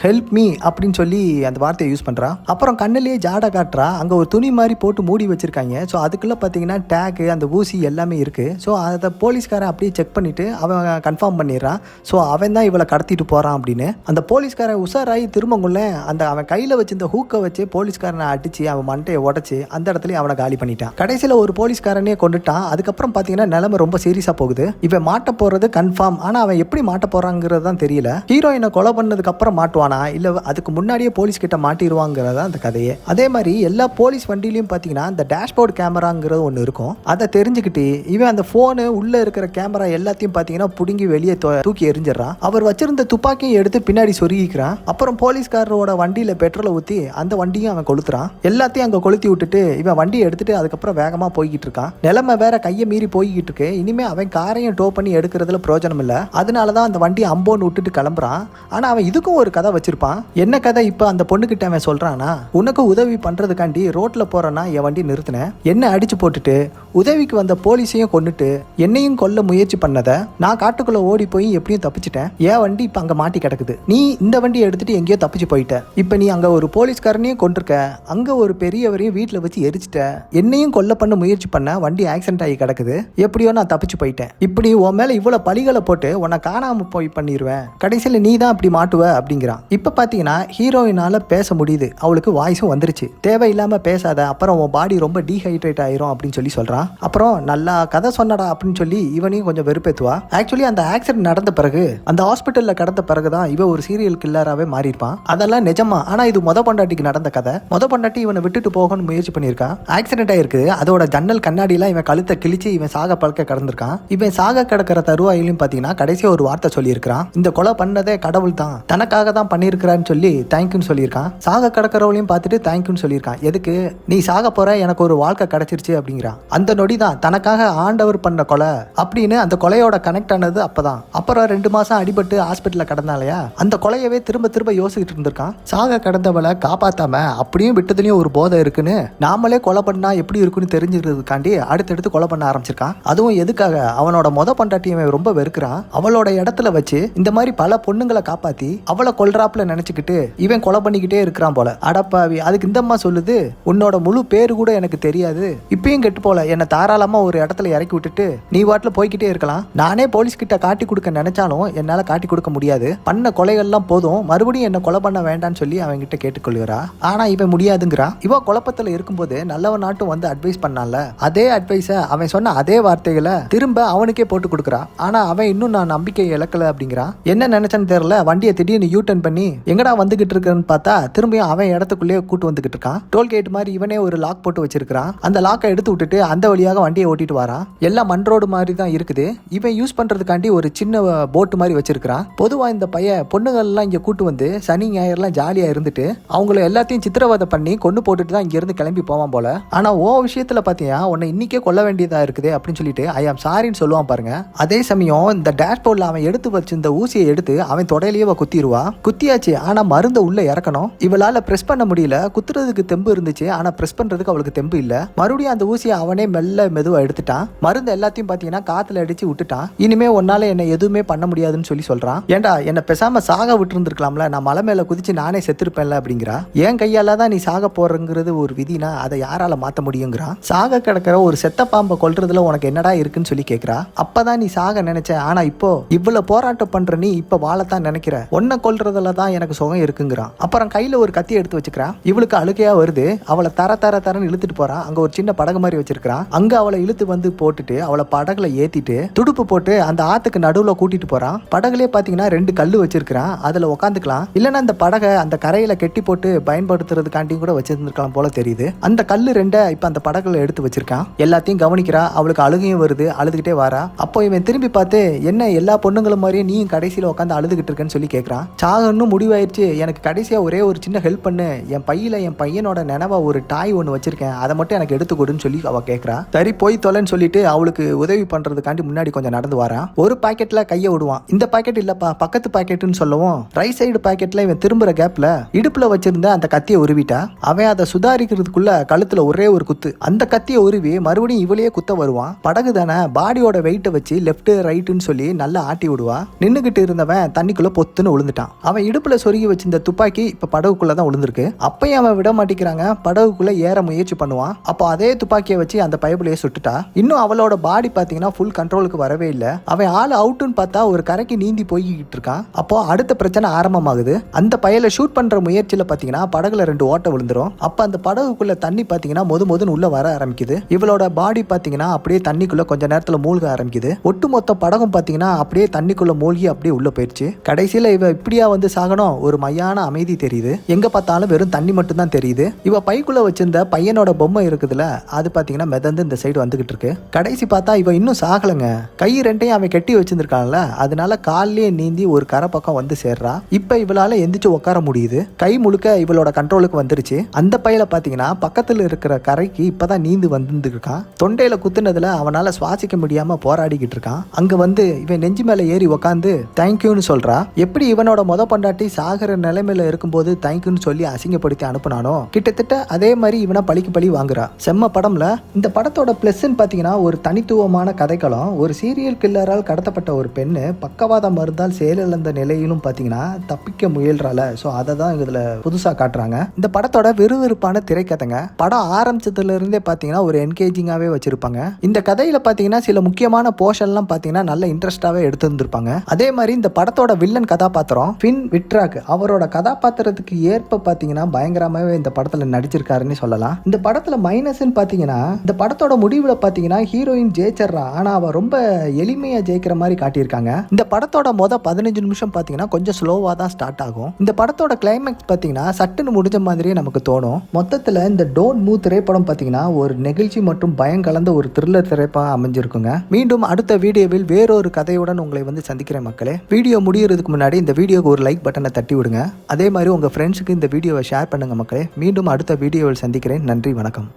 ஹெல்ப் மீ அப்படின்னு சொல்லி அந்த வார்த்தையை யூஸ் பண்றா. அப்புறம் கண்ணிலேயே ஜாட காட்டுறா. அங்க ஒரு துணி மாதிரி போட்டு மூடி வச்சிருக்காங்க. ஸோ அதுக்குள்ள பாத்தீங்கன்னா டேக் அந்த ஊசி எல்லாமே இருக்கு. ஸோ அதை போலீஸ்காரன் அப்படியே செக் பண்ணிட்டு அவன் கன்ஃபார்ம் பண்ணிடுறான். ஸோ அவன் தான் இவளை கடத்திட்டு போறான் அப்படின்னு. அந்த போலீஸ்காரன் உஷாராகி திரும்பங்குள்ள அந்த அவன் கையில வச்சிருந்த ஹூக்கை வச்சு போலீஸ்காரனை அடிச்சு அவன் மண்டையை உடைச்சு அந்த இடத்துல அவனை காலி பண்ணிட்டான். கடைசியில ஒரு போலீஸ்காரனே கொண்டுட்டான். அதுக்கப்புறம் பாத்தீங்கன்னா நிலைமை ரொம்ப சீரியஸா போகுது. இவன் மாட்ட போறது கன்ஃபார்ம். ஆனா அவன் எப்படி மாட்ட போறாங்கிறது தான் தெரியல. ஹீரோயினை கொலை பண்ணதுக்கு அப்புறம் மாட்டுவானா இல்ல அதுக்கு முன்னாடியே போலீஸ் கிட்ட மாட்டிடுவாங்கிறதா அந்த கதையே. அதே மாதிரி எல்லா போலீஸ் வண்டியிலையும் பாத்தீங்கன்னா இந்த டேஷ்போர்டு கேமராங்கிறது ஒன்று இருக்கும். அதை தெரிஞ்சுக்கிட்டு இவன் அந்த போனு உள்ள இருக்கிற கேமரா எல்லாத்தையும் பாத்தீங்கன்னா புடுங்கி வெளியே தூக்கி எரிஞ்சிடறான். அவர் வச்சிருந்த துப்பாக்கியை எடுத்து பின்னாடி சொருகிக்கிறான். அப்புறம் போலீஸ்காரரோட வண்டியில பெட்ரோலை ஊத்தி அந்த வண்டியும் அவன் கொளுத்துறான். எல்லாத்தையும் அங்க கொளுத்தி விட்டுட்டு இவன் வண்டியை எடுத்துட்டு அதுக்கப்புறம் வேகமா போய்கிட்டு இருக்கான். நிலைமை வேற கையை மீறி போய்கிட்டு இருக்கு. இனிமே அவன் காரையும் டோ பண்ணி எடுக்கிறதுல பிரயோஜனம் இல்ல. அதனாலதான் அந்த வண்டியை அம்போன்னு விட்டுட்டு கிளம்புறான். ஆனா அவன் இதுக்கும் ஒரு கதை வச்சிருப்பான். என்ன கதை இப்ப அந்த பொண்ணுகிட்ட அவன் சொல்றானா, உனக்கு உதவி பண்றதுக்காண்டி ரோட்ல போறேன்னா என் வண்டி நிறுத்தினேன், என்ன அடிச்சு போட்டுட்டு உதவிக்கு வந்த போலீஸையும் கொண்டுட்டு என்னையும் கொல்ல முயற்சி பண்ணத நான் காட்டுக்குள்ள ஓடி போய் எப்படியும் தப்பிச்சிட்டேன். என் வண்டி இப்ப அங்க மாட்டி கிடக்குது. நீ இந்த வண்டியை எடுத்துட்டு எங்கேயோ தப்பிச்சு போயிட்ட. இப்ப நீ அங்க ஒரு போலீஸ்காரனையும் கொண்டிருக்க, அங்க ஒரு பெரியவரையும் வீட்டுல வச்சு எரிச்சிட்ட, என்னையும் கொல்ல பண்ண முயற்சி பண்ண வண்டி ஆக்சிடென்ட் ஆகி கிடக்குது, எப்படியோ நான் தப்பிச்சு போயிட்டேன். இப்படி உன் மேல இவ்வளவு பழிகளை போட்டு உன்னை காணாம போய் பண்ணிடுவேன், கடைசியில நீ தான் அப்படி மாட்டுவ அப்படிங்கிறான். இப்ப பாத்தீங்கன்னா ஹீரோயினால பேச முடியுது. அவளுக்கு வாய்ஸும் வந்துருச்சு. தேவையில்லாம பேசாத, அப்புறம் உன் பாடி ரொம்ப டீஹைட்ரேட் ஆயிரும் அப்படின்னு சொல்லி சொல்றான். அப்புறம் நல்லா கதை சொன்னடா அப்படின்னு சொல்லி இவனையும் கொஞ்சம் வெறுப்பேத்துவா. ஆக்சுவலி அந்த ஆக்சிடென்ட் நடந்த பிறகு அந்த ஹாஸ்பிட்டல்ல கடந்த பிறகுதான் இவ ஒரு சீரியல் கில்லராகவே மாறியிருப்பான். அதெல்லாம் நிஜமா. ஆனா இது பொண்டாட்டிக்கு நடந்த கதை. பொண்டாட்டி இவனை விட்டுட்டு போகணும்னு முயற்சி பண்ணியிருக்கான். ஆக்சிடென்ட் ஆயிருக்கு. அதோட ஜன்னல் கண்ணாடியெல்லாம் இவன் கழுத்தை கிழிச்சு இவன் சாக பழக்க கடந்திருக்கான். இவன் சாக கிடக்கிற தருவாயிலையும் பாத்தீங்கன்னா கடைசியா ஒரு வார்த்தை சொல்லியிருக்கான். இந்த கொலை பண்ணதே கடவுள் தான், தனக்காக தான் பண்ணியிருக்கிறான்னு சொல்லி தேங்க்யூன்னு சொல்லியிருக்கான். சாக கிடக்கிறவளையும் பார்த்துட்டு தேங்க்யூன்னு சொல்லியிருக்கான். எதுக்கு, நீ சாக போற, எனக்கு ஒரு வாழ்க்கை கிடைச்சிருச்சு அப்படிங்கிறான். அந்த நொடிதான் தனக்காக ஆண்டவர் பண்ண கொலை அப்படின்னு அந்த கொலையோட கனெக்ட் ஆனது அப்பதான். அப்புறம் 2 மாசம் அடிபட்டு ஹாஸ்பிட்டல்ல கடந்தாலையா அந்த கொலையவே திரும்ப திரும்ப யோசிச்சுட்டு இருந்திருக்கான். சாக கடந்தவளை காப்பாத்தாம அப்படியும் விட்டதுலயும் ஒரு போதை இருக்குன்னு நாமளே கொலை பண்ணா எப்படி இருக்குன்னு தெரிஞ்சுக்கிறதுக்காண்டி அடுத்தடுத்து கொலை பண்ண ஆரம்பிச்சிருக்கான். அதுவும் எதுக்காக, அவனோட பொண்டாட்டியை ரொம்ப வெறுக்கிறான். அவளோட இடத்துல வச்சு இந்த மாதிரி பல பொண்ணுங்களை காப்பாத்தி அவளை கொல்றாப்புல நினைச்சுக்கிட்டு இவன் கொலை பண்ணிக்கிட்டே இருக்கிறான் போல. அடப்பாவி, அதுக்கு இந்த அம்மா சொல்லுது, உன்னோட முழு பேரு கூட எனக்கு தெரியாது, இப்பயும் கெட்டு போல, என்னை தாராளமா ஒரு இடத்துல இறக்கி விட்டுட்டு நீ வாட்டில் போய்கிட்டே இருக்கலாம். நானே போலீஸ் கிட்ட காட்டி கொடுக்க நினைச்சாலும் என்னால காட்டி கொடுக்க முடியாது. பண்ண கொலைகள்லாம் போதும், மறுபடியும் என்ன கொலை பண்ண வேண்டாம்னு சொல்லி அவன் கிட்ட கேட்டுக்கொள்கிறா. ஆனா இவன் முடியாதுங்கிறா. இவ குழப்பத்துல இருக்கும்போது நல்லவன் நாட்டும் வந்து அட்வைஸ் பண்ணால, அதே அட்வைஸ அவன் சொன்ன அதே வார்த்தைகளை திரும்ப அவனுக்கே போட்டு கொடுக்குறா. ஆனா அவன் இன்னும் நான் நம்பிக்கை இழக்கல அப்படிங்கிறான். என்ன நினைச்சேன்னு தெரியல, வண்டியை திடீர்னு யூ டர்ன் பண்ணி எங்கடா வந்துகிட்டு இருக்குன்னு பார்த்தா திரும்பியும் அவன் இடத்துக்குள்ளேயே கூட்டு வந்துகிட்டு இருக்கான். டோல்கேட் மாதிரி இவனே ஒரு லாக் போட்டு வச்சிருக்கான். அந்த லாக்கை எடுத்து விட்டுட்டு அந்த வழியாக வண்டியை ஓட்டிட்டு வரான். எல்லாம் மண் ரோடு மாதிரி தான் இருக்குது. இவன் யூஸ் பண்றதுக்காண்டி ஒரு சின்ன போட்டு மாதிரி வச்சிருக்கான். பொதுவா இந்த பையன் பொண்ணுகள் எல்லாம் இங்க கூட்டு வந்து சனி ஞாயிறுலாம் ஜாலியா இருந்துட்டு அவங்கள எல்லாத்தையும் சித்திரவதை பண்ணி கொண்டு போட்டுட்டு தான் இங்க இருந்து கிளம்பி போவான் போல. ஆனா ஓ விஷயத்துல பாத்தீங்கன்னா உன்னை இன்னைக்கே கொல்ல வேண்டியதா இருக்குது அப்படின்னு சொல்லிட்டு ஐ ஆம் சாரின்னு சொல்லுவான் பாருங்க. அதே சமயம் இந்த டேஷ்போர்ட்ல அவன் எடுத்து வச்சிருந்த ஊசியை எடுத்து அவன் தொடையிலேயே குத்திடுவா. குத்தியாச்சு, ஆனா மருந்தை உள்ள இறக்கணும். இவளால பிரஸ் பண்ண முடியல. குத்துறதுக்கு தெம்பு இருந்துச்சு, ஆனா பிரஸ் பண்றதுக்கு அவளுக்கு தெம்பு இல்ல. மறுபடியும் அந்த ஊசியை அவனே மெல்ல மெதுவா எடுத்துட்டான். மருந்து எல்லாத்தையும் பாத்தீங்கன்னா காத்துல அடிச்சு விட்டுட்டான். இனிமே உன்னால என்ன எதுவுமே பண்ண முடியாதுன்னு சொல்லி சொல்றான். ஏண்டா என்ன பேசாம சாக விட்டு இருந்திருக்கலாம்ல, நான் மலை மேல குதிச்சு நானே செத்துருப்பேன்ல அப்படிங்கிறா. என் கையால தான் நீ சாக போறங்கிறது ஒரு விதினா அதை யாரால மாத்த முடியுங்கிறான். சாக கிடக்கிற ஒரு செத்த பாம்பை கொல்றதுல உனக்கு என்னடா இருக்குன்னு சொல்லி கேட்கிறா. அப்பதான் நீ சாக நினைச்ச, ஆனா இப்போ இவ்வளவு போராட்டம் பண்ற நீ இப்ப வாழத்தான் நினைக்கிற, உன்னை கொல்றதுல தான் எனக்கு சுகம் இருக்குங்கிறான். அப்புறம் கையில ஒரு கத்தி எடுத்து வச்சுக்கிறான். இவளுக்கு அழுகையா வருது. அவளை தரன்னு இழுத்துட்டு போறான். அங்க ஒரு சின்ன படகு மாதிரி வச்சிருக்கான். அங்க அவளை இழுத்து வந்து போட்டுட்டு அவளை படகுல ஏத்திட்டு துடுப்பு போட்டு அந்த ஆத்துக்கு நடுவுல கூட்டிட்டு போறான். படகுலயே பாத்தீங்கன்னா 2 கல்லு வச்சிருக்கான். அதுல உட்காந்துக்கலாம். இல்லன்னா அந்த படகை அந்த கரையில கெட்டி போட்டு பயன்படுத்துறதுக்காண்டி கூட வச்சிருந்திருக்கலாம் போல தெரியுது. அந்த கல்லு 2 இப்ப அந்த படகுல எடுத்து வச்சிருக்கான். எல்லாத்தையும் கவனிக்கிறா. அவளுக்கு அழுகையும் வருது. அழுதுகிட்டே வாரா. அப்போ இவன் திரும்பி பார்த்து என்ன எல்லா பொண்ணுங்களும் மாதிரியே நீயும் கடைசியில உட்காந்து அழுதுகிட்டு இருக்கேன்னு சொல்லி கேட்கறான். சாகன்னு முடிவாயிருச்சு, எனக்கு கடைசியா ஒரே ஒரு சின்ன ஹெல்ப் பண்ணு, என் பையில என் பையனோட நினைவா ஒரு டாய் ஒன்று வச்சிருக்கேன், அதை மட்டும் எனக்கு எடுத்து கொடுன்னு சொல்லி அவ கேட்கறா. சரி போய் தொலைன்னு சொல்லிட்டு அவளுக்கு உதவி பண்றதுக்காண்டி முன்னாடி கொஞ்சம் நடந்து வரான். ஒரு பாக்கெட்ல கையை விடுவான். இந்த பாக்கெட் இல்லப்பா பக்கத்து பாக்கெட்னு சொல்லவும் ரைட் சைடு பாக்கெட்ல இவன் திரும்புற கேப்ல இடுப்புல வச்சிருந்த அந்த கத்தியை உருவிட்டா. அவன் அதை சுதாரிக்கிறதுக்குள்ள கழுத்துல ஒரே ஒரு குத்து. அந்த கத்தியை உருவி மறுபடியும் இவளையே குத்த வருவான். படகு தானே, பாடியோட வெயிட்டை வச்சு லெப்ட் ரைட்டுன்னு சொல்லி நல்லா ஆட்டி விடுவா. நின்னுகிட்டு இருந்தவன் தண்ணிக்குள்ள பொத்துன்னு விழுந்துட்டான். அவன் இடுப்புல சொருகி வச்சிருந்த துப்பாக்கி இப்ப படகுக்குள்ள தான் விழுந்திருக்கு. அப்பயும் அவன் விட மாட்டேங்கிறாங்க. படகுக்குள்ள ஏற முயற்சி பண்ணுவான். அப்போ அதே துப்பாக்கியை வச்சு அந்த பைபிளையே சுட்டுட்டா. இன்னும் அவளோட பாடி பாத்தீங்கன்னா ஃபுல் கண்ட்ரோலுக்கு வரவே இல்லை. அவன் ஆள் அவுட்டுன்னு பார்த்தா ஒரு கரைக்கு நீந்தி போய்கிட்டு இருக்கான். அப்போ அடுத்த பிரச்சனை ஆரம்பமாகுது. அந்த பயலை ஷூட் பண்ற முயற்சியில பாத்தீங்கன்னா படகுல 2 ஓட்டை விழுந்துரும். அப்ப அந்த படகுக்குள்ள தண்ணி பாத்தீங்கன்னா மொதன்னு உள்ள வர ஆரம்பிக்குது. இவளோட பாடி பாத்தீங்கன்னா அப்படியே தண்ணிக்குள்ள கொஞ்ச நேரத்துல மூழ்க ஆரம்பிக்குது. ஒட்டுமொத்த படகும் பாத்தீங்கன்னா அப்படியே தண்ணிக்குள்ள மூழ்கி அப்படியே உள்ள போயிடுச்சு. கடைசியில இவ இப்படியா வந்து சாகணும். ஒரு மையான அமைதி தெரியுது. எங்க பார்த்தாலும் வெறும் தண்ணி மட்டும் தான் தெரியுது. இவ பைக்குள்ள வச்சிருந்த பையனோட பொம்மை இருக்குதுல, அது பாத்தீங்கன்னா மிதந்து இந்த சைடு வந்துகிட்டு இருக்கு. கடைசி பார்த்தா இவ இன்னும் சாகலங்க. கை 2ஐயும் அவன் கட்டி வச்சிருக்கான்ல, அதனால கால்லயே நீந்தி ஒரு கரை பக்கம் வந்து சேர்றா. இப்ப இவளால எந்திரிச்சு உட்கார முடியுது. கை முழுக்க இவளோட கண்ட்ரோலுக்கு வந்துருச்சு. அந்த பையில பாத்தீங்கன்னா பக்கத்துல இருக்கிற கரைக்கு இப்பதான் நீந்து வந்து இருக்கான். தொண்டையில குத்துனதுல அவனால சுவாசிக்க முடியாம போராடிக்கிட்டு இருக்கான். அங்க வந்து இவன் நெஞ்சு மேல ஏறி உட்காந்து தேங்க்யூன்னு சொல்றா. எப்படி இவனோட பொண்டாட்டி சாகர நிலைமையில இருக்கும்போது தேங்க்யூன்னு சொல்லி அசிங்கப்படுத்தி அனுப்புனானோ, கிட்டத்தட்ட அதே மாதிரி இவனை பழிக்கு பழி வாங்குறா. செம்ம படம்ல. இந்த படத்தோட பிளஸ்ன்னு பாத்தீங்கன்னா ஒரு தனித்துவமான கதைக்களம். ஒரு சீரியல் கில்லரால் கடத்தப்பட்ட ஒரு பெண்ணு பக்கவாத மருந்தால் செயலிழந்த நிலையிலும் பாத்தீங்கன்னா தப்பிக்க முயல்றால. சோ அதை தான் இதுல புதுசா காட்டுறாங்க. இந்த படத்தோட விறுவிறுப்பான திரைக்கதைங்க. படம் ஆரம்பிச்சதுல இருந்தே பாத்தீங்கன்னா ஒரு என்கேஜிங்காவே வச்சிருப்பாங்க. இந்த கதையில பாத்தீங்கன்னா சில முக்கியமான போர்ஷன்லாம் பாத்தீங்கன்னா நல்ல இன்ட்ரெஸ்டாவே எடுத்திருந்திருப்பாங்க. அதே மாதிரி இந்த படத்தோட வில்லன் கதாபாத்திரம் ஃபின் விட்ராக், அவரோட கதாபாத்திரத்துக்கு ஏற்ப பாத்தீங்கன்னா பயங்கரமாவே இந்த படத்துல நடிச்சிருக்காருன்னு சொல்லலாம். இந்த படத்துல மைனஸ்ன்னு பாத்தீங்கன்னா இந்த படத்தோட முடிவுல பாத்தீங்கன்னா ஹீரோயின் ஜெயிச்சிடறா. ஆனா அவ ரொம்ப எளிமையா ஜெயிக்கிற மாதிரி காட்டியிருக்காங்க. இந்த படத்தோட 15 நிமிஷம் பாத்தீங்கன்னா கொஞ்சம் ஸ்லோவா தான் ஸ்டார்ட் ஆகும். இந்த படத்தோட கிளைமேக்ஸ் பாத்தீங்கன்னா சட்டுன்னு முடிஞ்ச மாதிரியே நமக்கு தோணும். மொத்தத்துல இந்த டோன்ட் மூவ் திரைப்படம் பாத்தீங்கன்னா ஒரு நெகிழ்ச்சி மற்றும் பயம் கலந்த ஒரு த்ரில்லர் திரைப்படம் அமைஞ்சிருக்குங்க. மீண்டும் அடுத்த வீடியோவில் வேறொரு கதையுடன் உங்களை வந்து சந்திக்கிறேன் மக்களே. வீடியோ முடியறதுக்கு முன்னாடி இந்த வீடியோக்கு ஒரு லைக் பட்டனை தட்டி விடுங்க. அதே மாதிரி உங்க ஃப்ரெண்ட்ஸுக்கு இந்த வீடியோவை ஷேர் பண்ணுங்க மக்களே. மீண்டும் அடுத்த வீடியோவில் சந்திக்கிறேன். நன்றி, வணக்கம்.